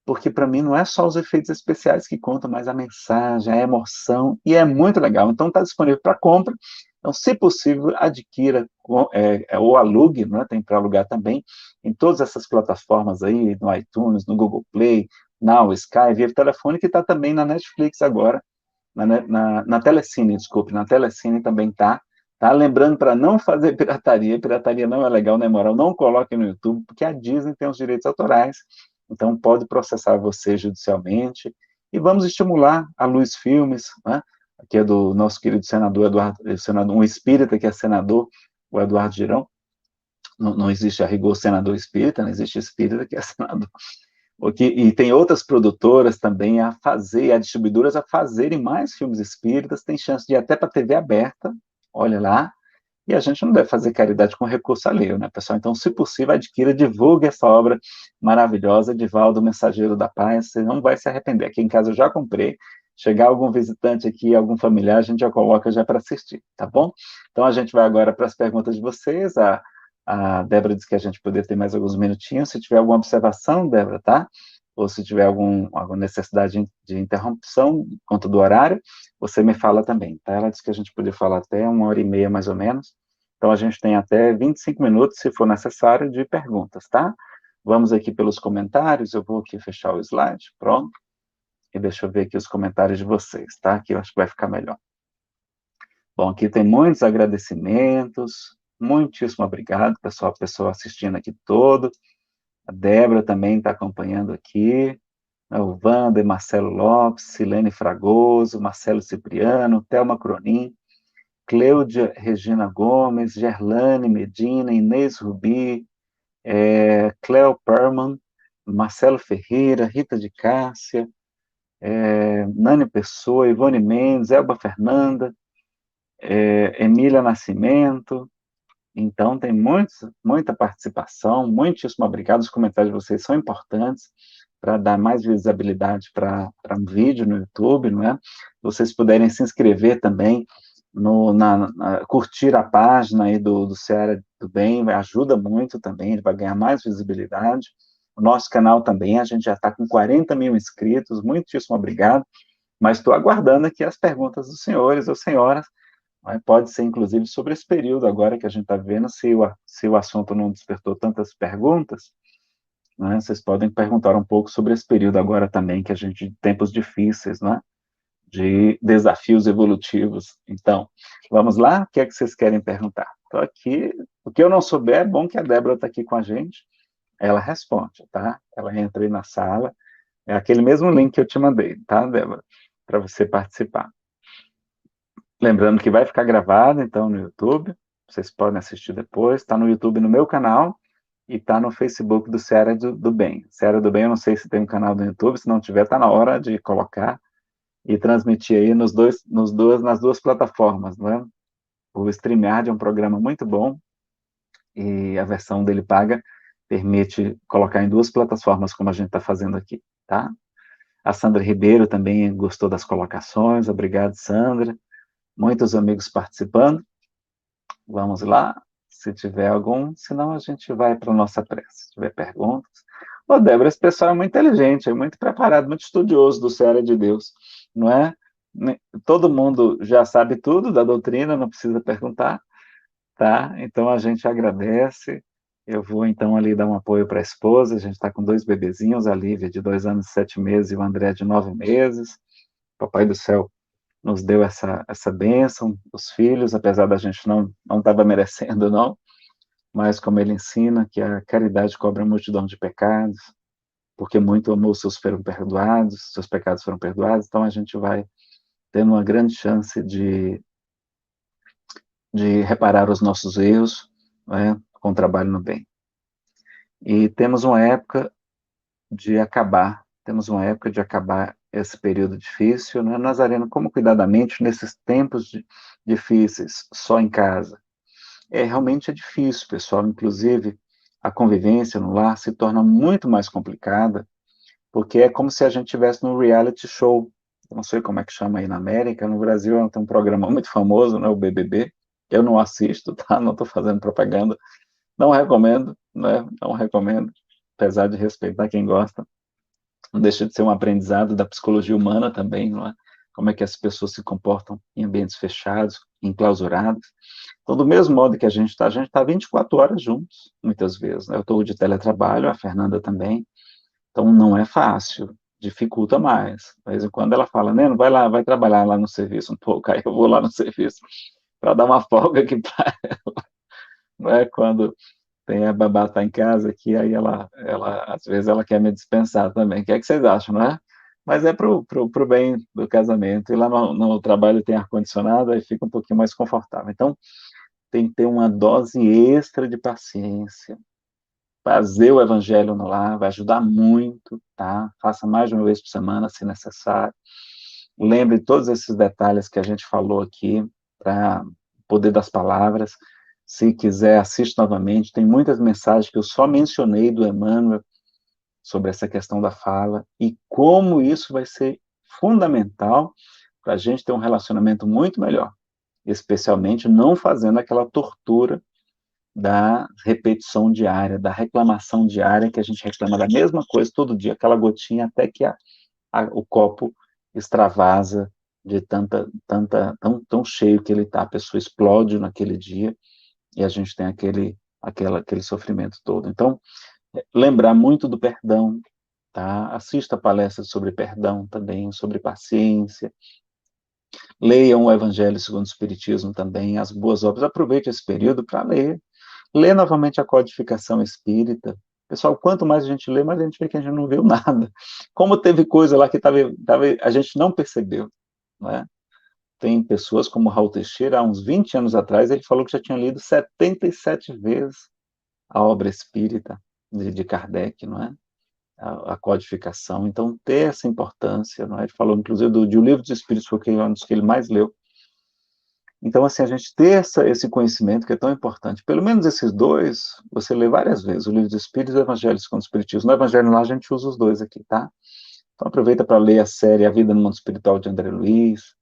[SPEAKER 1] Porque para mim não é só os efeitos especiais que contam, mas a mensagem, a emoção, e é muito legal. Então está disponível para compra. Então, se possível, adquira ou alugue, né? Tem para alugar também, em todas essas plataformas aí, no iTunes, no Google Play, Now, Sky, via telefone, que está também na Netflix agora, na Telecine, desculpe, na Telecine também está. Tá? Lembrando para não fazer pirataria não é legal, não é moral, não coloque no YouTube, porque a Disney tem os direitos autorais, então pode processar você judicialmente, e vamos estimular a Luz Filmes, né? Que é do nosso querido senador Eduardo, um espírita que é senador, o Eduardo Girão. Não existe a rigor senador espírita, não existe espírita que é senador. E tem outras produtoras também a distribuidoras a fazerem mais filmes espíritas, tem chance de ir até para TV aberta, olha lá, e a gente não deve fazer caridade com recurso alheio, né, pessoal? Então, se possível, adquira, divulgue essa obra maravilhosa, Divaldo, Mensageiro da Paz, você não vai se arrepender. Aqui em casa eu já comprei, chegar algum visitante aqui, algum familiar, a gente já coloca já para assistir, tá bom? Então, a gente vai agora para as perguntas de vocês, a Débora disse que a gente poderia ter mais alguns minutinhos, se tiver alguma observação, Débora, tá? Ou se tiver alguma necessidade de interrupção, conta do horário, você me fala também, tá? Ela disse que a gente podia falar até 1h30, mais ou menos, então a gente tem até 25 minutos, se for necessário, de perguntas, tá? Vamos aqui pelos comentários, eu vou aqui fechar o slide, pronto, e deixa eu ver aqui os comentários de vocês, tá? Aqui eu acho que vai ficar melhor. Bom, aqui tem muitos agradecimentos, muitíssimo obrigado, pessoal assistindo aqui todo, A Débora também está acompanhando aqui, né, o Wander, Marcelo Lopes, Silene Fragoso, Marcelo Cipriano, Thelma Cronin, Cleudia Regina Gomes, Gerlane Medina, Inês Rubi, Cleo Perman, Marcelo Ferreira, Rita de Cássia, Nani Pessoa, Ivone Mendes, Elba Fernanda, Emília Nascimento. Então, tem muita participação, muitíssimo obrigado. Os comentários de vocês são importantes para dar mais visibilidade para um vídeo no YouTube, não é? Vocês puderem se inscrever também, curtir a página aí do Seara do Bem, ajuda muito também, ele vai ganhar mais visibilidade. O nosso canal também, a gente já está com 40 mil inscritos, muitíssimo obrigado, mas estou aguardando aqui as perguntas dos senhores ou senhoras. Pode ser, inclusive, sobre esse período agora que a gente está vendo, se o assunto não despertou tantas perguntas, né, vocês podem perguntar um pouco sobre esse período agora também, que a gente, tempos difíceis, né, de desafios evolutivos. Então, vamos lá? O que é que vocês querem perguntar? Estou aqui, o que eu não souber, é bom que a Débora está aqui com a gente, ela responde, tá? Ela entra aí na sala, é aquele mesmo link que eu te mandei, tá, Débora? Para você participar. Lembrando que vai ficar gravado, então, no YouTube, vocês podem assistir depois, está no YouTube no meu canal, e está no Facebook do Seara do Bem. Seara do Bem, eu não sei se tem um canal do YouTube, se não tiver, está na hora de colocar e transmitir aí nas duas plataformas, né? O StreamYard é um programa muito bom, e a versão dele paga permite colocar em duas plataformas, como a gente está fazendo aqui, tá? A Sandra Ribeiro também gostou das colocações, obrigado, Sandra. Muitos amigos participando. Vamos lá, se tiver algum, senão a gente vai para a nossa prece, se tiver perguntas. Ô, Débora, esse pessoal é muito inteligente, é muito preparado, muito estudioso do Seara de Deus, não é? Todo mundo já sabe tudo da doutrina, não precisa perguntar, tá? Então a gente agradece. Eu vou então ali dar um apoio para a esposa, a gente está com 2 bebezinhos, a Lívia de 2 anos e 7 meses e o André de 9 meses. Papai do céu nos deu essa bênção, os filhos, apesar da gente não estava merecendo, não, mas como ele ensina, que a caridade cobre a multidão de pecados, porque muito amou, seus pecados foram perdoados, então a gente vai tendo uma grande chance de reparar os nossos erros, né, com o trabalho no bem. E temos uma época de acabar esse período difícil, né? Nazareno, como cuidadamente nesses tempos difíceis, só em casa? Realmente é difícil, pessoal, inclusive a convivência no lar se torna muito mais complicada, porque é como se a gente estivesse num reality show, eu não sei como é que chama aí na América, no Brasil tem um programa muito famoso, né, o BBB, eu não assisto, tá? Não estou fazendo propaganda, não recomendo, né? Não recomendo, apesar de respeitar quem gosta. Não deixa de ser um aprendizado da psicologia humana também, não é? Como é que as pessoas se comportam em ambientes fechados, enclausurados. Então, do mesmo modo que a gente está 24 horas juntos, muitas vezes, né? Eu estou de teletrabalho, a Fernanda também, então não é fácil, dificulta mais. De vez em quando ela fala, Neno, vai lá, vai trabalhar lá no serviço um pouco, aí eu vou lá no serviço para dar uma folga aqui para ela, não é? Quando tem a babá tá em casa aqui, aí às vezes ela quer me dispensar também. O que é que vocês acham, não é? Mas é pro bem do casamento. E lá no trabalho tem ar-condicionado, aí fica um pouquinho mais confortável. Então, tem que ter uma dose extra de paciência. Fazer o evangelho no lar vai ajudar muito, tá? Faça mais de uma vez por semana, se necessário. Lembre todos esses detalhes que a gente falou aqui, para o poder das palavras. Se quiser, assiste novamente. Tem muitas mensagens que eu só mencionei do Emmanuel sobre essa questão da fala e como isso vai ser fundamental para a gente ter um relacionamento muito melhor, especialmente não fazendo aquela tortura da repetição diária, da reclamação diária, que a gente reclama da mesma coisa todo dia, aquela gotinha, até que o copo extravasa de tão cheio que ele está, a pessoa explode naquele dia, e a gente tem aquele sofrimento todo. Então, lembrar muito do perdão, tá? Assista palestras sobre perdão também, sobre paciência, leiam o Evangelho segundo o Espiritismo também, as boas obras, aproveite esse período para ler novamente a codificação espírita, Pessoal, quanto mais a gente lê, mais a gente vê que a gente não viu nada. Como teve coisa lá que a gente não percebeu, não é? Tem pessoas como Raul Teixeira, há uns 20 anos atrás, ele falou que já tinha lido 77 vezes a obra espírita de Kardec, não é? A codificação. Então, ter essa importância, não é? Ele falou, inclusive, de O Livro dos Espíritos, foi um dos que ele mais leu. Então, assim, a gente ter esse conhecimento que é tão importante. Pelo menos esses dois, você lê várias vezes, o Livro dos Espíritos e o Evangelho segundo o Espiritismo. No Evangelho lá, a gente usa os dois aqui, tá? Então, aproveita para ler a série A Vida no Mundo Espiritual, de André Luiz,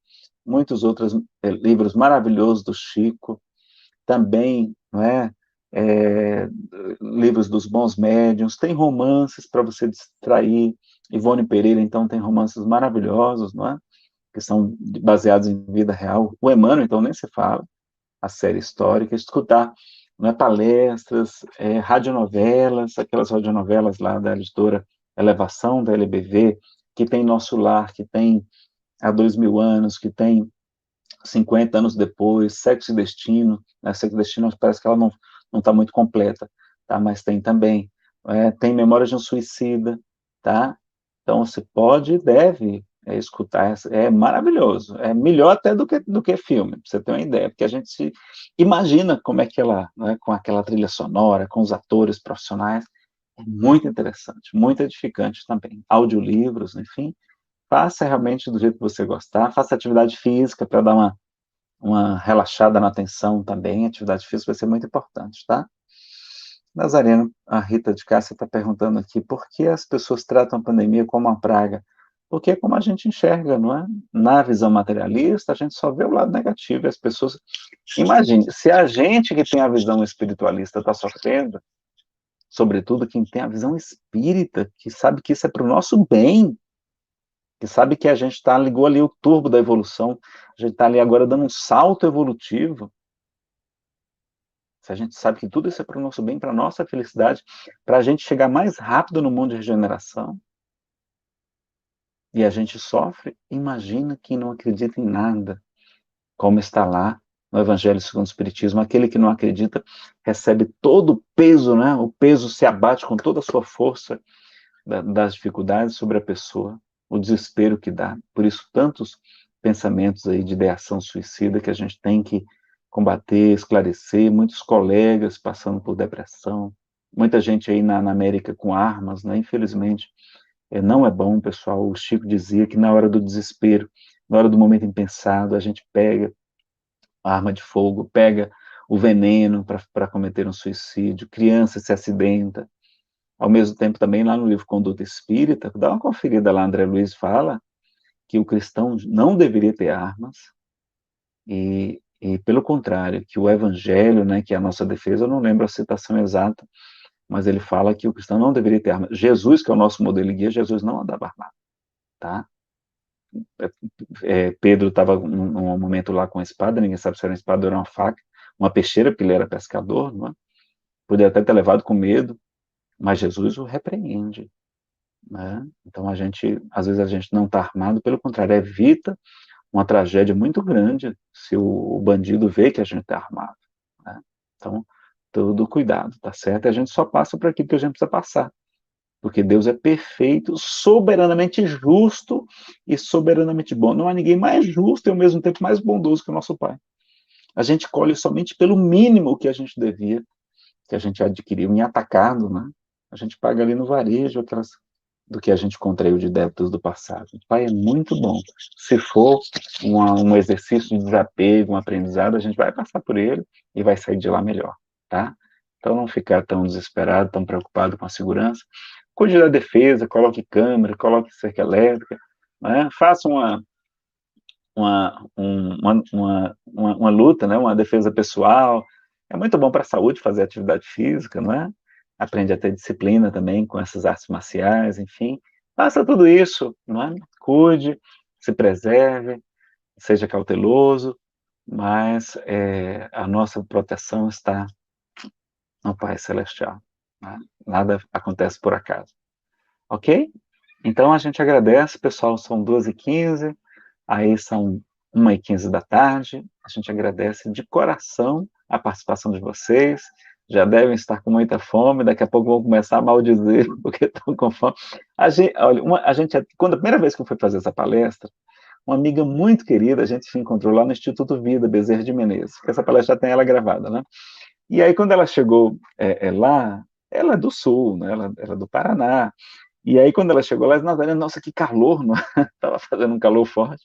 [SPEAKER 1] muitos outros livros maravilhosos do Chico, também, não é? Livros dos bons médiuns, tem romances para você distrair. Ivone Pereira, então, tem romances maravilhosos, não é? Que são baseados em vida real. O Emmanuel, então, nem se fala, a série histórica, escutar, não é, palestras, radionovelas, aquelas radionovelas lá da editora Elevação, da LBV, que tem Nosso Lar, que tem Há 2000 anos, que tem 50 anos depois, Sexo e Destino, né? Sexo e Destino parece que ela não está muito completa, tá? Mas tem também, tem Memórias de um Suicida, tá? Então você pode e deve escutar, é maravilhoso, é melhor até do que filme, para você ter uma ideia, porque a gente se imagina como é que ela, né, com aquela trilha sonora, com os atores profissionais, é muito interessante, muito edificante também. Audiolivros, enfim, faça realmente do jeito que você gostar, faça atividade física para dar uma relaxada na atenção também, atividade física vai ser muito importante, tá? Nazareno, a Rita de Cássia está perguntando aqui, por que as pessoas tratam a pandemia como uma praga? Porque é como a gente enxerga, não é? Na visão materialista, a gente só vê o lado negativo, e as pessoas... Imagine, se a gente que tem a visão espiritualista está sofrendo, sobretudo quem tem a visão espírita, que sabe que isso é para o nosso bem, que sabe que a gente ligou ali o turbo da evolução, a gente está ali agora dando um salto evolutivo, se a gente sabe que tudo isso é para o nosso bem, para a nossa felicidade, para a gente chegar mais rápido no mundo de regeneração, e a gente sofre, imagina quem não acredita em nada, como está lá no Evangelho segundo o Espiritismo, aquele que não acredita recebe todo o peso, né? O peso se abate com toda a sua força das dificuldades sobre a pessoa, o desespero que dá. Por isso, tantos pensamentos aí de ideação suicida que a gente tem que combater, esclarecer, muitos colegas passando por depressão, muita gente aí na América com armas, né? Infelizmente, não é bom, pessoal. O Chico dizia que na hora do desespero, na hora do momento impensado, a gente pega a arma de fogo, pega o veneno para cometer um suicídio, criança se acidenta. Ao mesmo tempo, também lá no livro Conduta Espírita, dá uma conferida lá, André Luiz fala que o cristão não deveria ter armas, e pelo contrário, que o evangelho, né, que é a nossa defesa, eu não lembro a citação exata, mas ele fala que o cristão não deveria ter armas. Jesus, que é o nosso modelo e guia, Jesus não andava armado, tá? Pedro estava num momento lá com a espada, ninguém sabe se era uma espada ou era uma faca, uma peixeira, porque ele era pescador, não é? Poderia até ter levado com medo, mas Jesus o repreende, né? Então às vezes a gente não está armado, pelo contrário, evita uma tragédia muito grande se o bandido vê que a gente está armado, né? Então, todo cuidado, tá certo? E a gente só passa por aquilo que a gente precisa passar, porque Deus é perfeito, soberanamente justo e soberanamente bom. Não há ninguém mais justo e ao mesmo tempo mais bondoso que o nosso Pai. A gente colhe somente pelo mínimo que a gente devia, que a gente adquiriu em atacado, né? A gente paga ali no varejo aquelas do que a gente contraiu de débitos do passado. O Pai é muito bom. Se for um exercício de desapego, um aprendizado, a gente vai passar por ele e vai sair de lá melhor, tá? Então não ficar tão desesperado, tão preocupado com a segurança. Cuide da defesa, coloque câmera, coloque cerca elétrica, né? Faça uma luta, né? Uma defesa pessoal. É muito bom para a saúde fazer atividade física, não é? Aprende a ter disciplina também com essas artes marciais, enfim. Faça tudo isso, não é? Cuide, se preserve, seja cauteloso, mas a nossa proteção está no Pai Celestial, né? Nada acontece por acaso, ok? Então a gente agradece, pessoal, são 12h15, aí são 1h15 da tarde, a gente agradece de coração a participação de vocês, já devem estar com muita fome, daqui a pouco vão começar a maldizer porque estão com fome. Olha, quando a primeira vez que eu fui fazer essa palestra, uma amiga muito querida, a gente se encontrou lá no Instituto Vida, Bezerra de Menezes, que essa palestra já tem ela gravada, né? E aí, quando ela chegou lá, ela é do Sul, né? Ela era do Paraná. E aí, quando ela chegou lá, Nazaré, nossa, que calor, não? Estava fazendo um calor forte.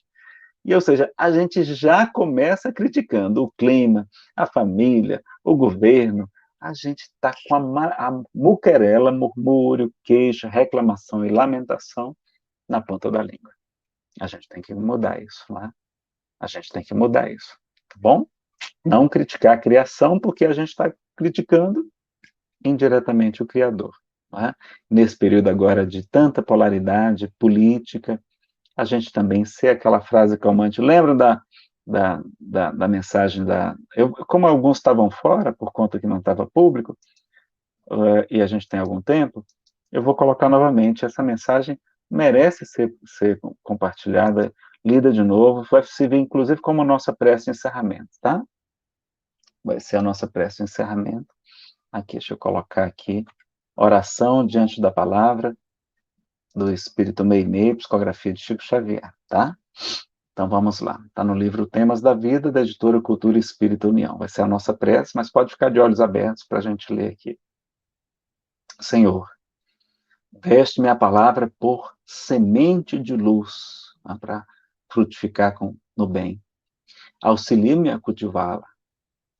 [SPEAKER 1] E, ou seja, a gente já começa criticando o clima, a família, o governo. A gente está com a muquerela, murmúrio, queixa, reclamação e lamentação na ponta da língua. A gente tem que mudar isso, né? A gente tem que mudar isso, tá bom? Não criticar a criação, porque a gente está criticando indiretamente o Criador. Né? Nesse período agora de tanta polaridade política, a gente também ser aquela frase calmante. Lembram da mensagem como alguns estavam fora, por conta que não estava público, e a gente tem algum tempo, eu vou colocar novamente. Essa mensagem merece ser compartilhada, lida de novo, vai servir inclusive como nossa prece de encerramento, tá? Vai ser a nossa prece de encerramento. Aqui, deixa eu colocar aqui, oração diante da palavra, do Espírito Meimei, psicografia de Chico Xavier, tá? Então vamos lá. Está no livro Temas da Vida, da editora Cultura e Espírito União. Vai ser a nossa prece, mas pode ficar de olhos abertos para a gente ler aqui. Senhor, veste-me a palavra por semente de luz, para frutificar no bem. Auxilia-me a cultivá-la.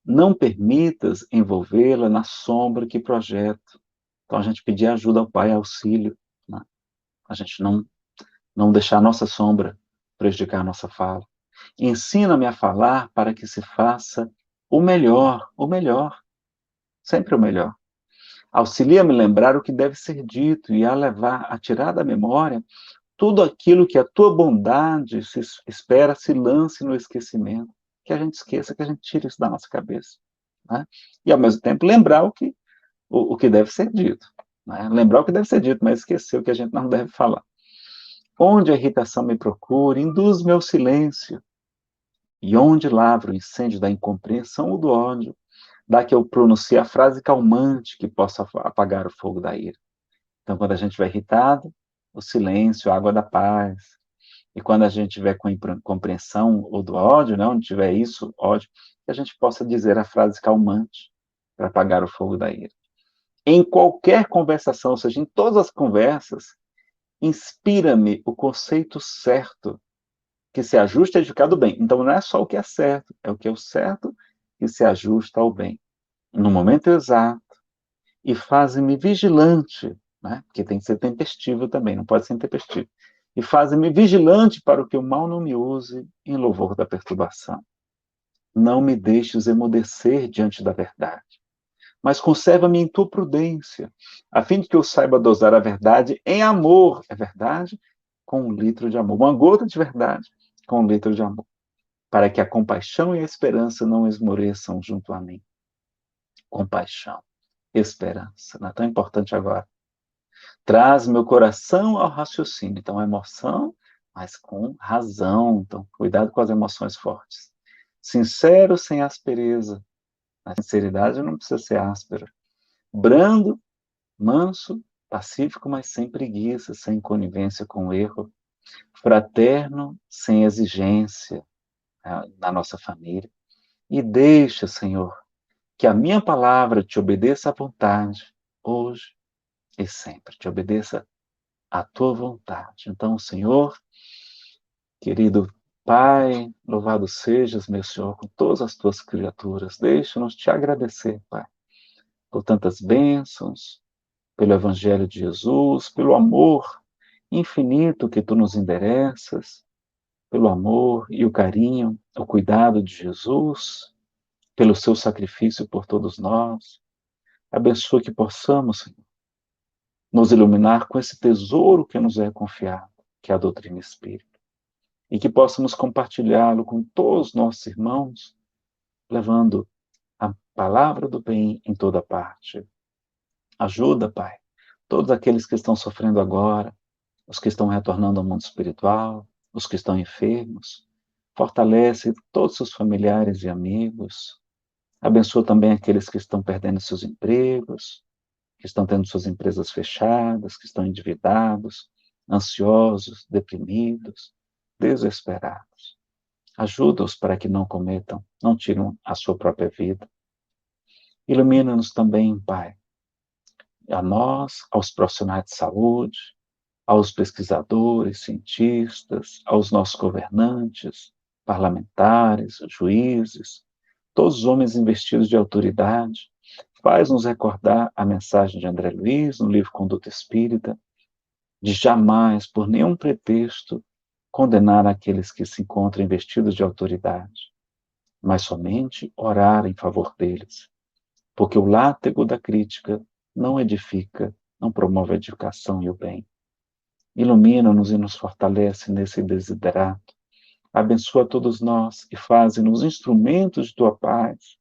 [SPEAKER 1] Não permitas envolvê-la na sombra que projeto. Então a gente pedir ajuda ao Pai, auxílio, né? A gente não deixar a nossa sombra prejudicar a nossa fala. Ensina-me a falar para que se faça o melhor, sempre o melhor. Auxilia-me a lembrar o que deve ser dito e a tirar da memória tudo aquilo que a tua bondade espera se lance no esquecimento. Que a gente esqueça, que a gente tire isso da nossa cabeça. Né? E, ao mesmo tempo, lembrar o que deve ser dito. Né? Lembrar o que deve ser dito, mas esquecer o que a gente não deve falar. Onde a irritação me procura, induz meu silêncio. E onde lavra o incêndio da incompreensão ou do ódio, dá que eu pronuncie a frase calmante que possa apagar o fogo da ira. Então, quando a gente estiver irritado, o silêncio, a água da paz. E quando a gente tiver com incompreensão ou do ódio, né, onde tiver isso, ódio, que a gente possa dizer a frase calmante para apagar o fogo da ira. Em qualquer conversação, ou seja, em todas as conversas, inspira-me o conceito certo que se ajusta a edificar do bem. Então, não é só o que é certo, é o que é o certo que se ajusta ao bem. No momento exato, e faz-me vigilante, né? Porque tem que ser tempestivo também, não pode ser intempestivo. E faz-me vigilante para que o mal não me use em louvor da perturbação. Não me deixes emudecer diante da verdade, mas conserva-me em tua prudência, a fim de que eu saiba dosar a verdade em amor, é verdade, com 1 litro de amor. Uma gota de verdade com 1 litro de amor, para que a compaixão e a esperança não esmoreçam junto a mim. Compaixão, esperança, não é tão importante agora. Traz meu coração ao raciocínio. Então, a emoção, mas com razão. Então, cuidado com as emoções fortes. Sincero, sem aspereza. A sinceridade não precisa ser áspera. Brando, manso, pacífico, mas sem preguiça, sem conivência com o erro. Fraterno, sem exigência, na nossa família. E deixa, Senhor, que a minha palavra te obedeça à vontade, hoje e sempre. Te obedeça à tua vontade. Então, Senhor, querido Pai, louvado sejas, meu Senhor, com todas as tuas criaturas. Deixa-nos te agradecer, Pai, por tantas bênçãos, pelo Evangelho de Jesus, pelo amor infinito que tu nos endereças, pelo amor e o carinho, o cuidado de Jesus, pelo seu sacrifício por todos nós. Abençoa que possamos, Senhor, nos iluminar com esse tesouro que nos é confiado, que é a doutrina espírita, e que possamos compartilhá-lo com todos os nossos irmãos, levando a palavra do bem em toda parte. Ajuda, Pai, todos aqueles que estão sofrendo agora, os que estão retornando ao mundo espiritual, os que estão enfermos. Fortalece todos os familiares e amigos. Abençoa também aqueles que estão perdendo seus empregos, que estão tendo suas empresas fechadas, que estão endividados, ansiosos, deprimidos, desesperados. Ajuda-os para que não cometam, não tirem a sua própria vida. Ilumina-nos também, Pai, a nós, aos profissionais de saúde, aos pesquisadores, cientistas, aos nossos governantes, parlamentares, juízes, todos os homens investidos de autoridade. Faz-nos recordar a mensagem de André Luiz no livro Conduta Espírita, de jamais, por nenhum pretexto, condenar aqueles que se encontram investidos de autoridade, mas somente orar em favor deles, porque o látego da crítica não edifica, não promove a edificação e o bem. Ilumina-nos e nos fortalece nesse desiderato. Abençoa todos nós e faze-nos instrumentos de tua paz,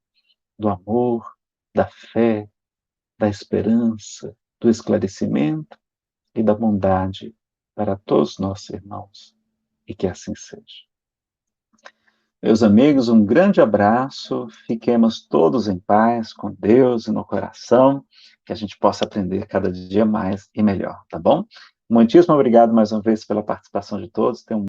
[SPEAKER 1] do amor, da fé, da esperança, do esclarecimento e da bondade para todos nossos irmãos. E que assim seja. Meus amigos, um grande abraço. Fiquemos todos em paz, com Deus e no coração, que a gente possa aprender cada dia mais e melhor, tá bom? Muitíssimo obrigado mais uma vez pela participação de todos. Tenham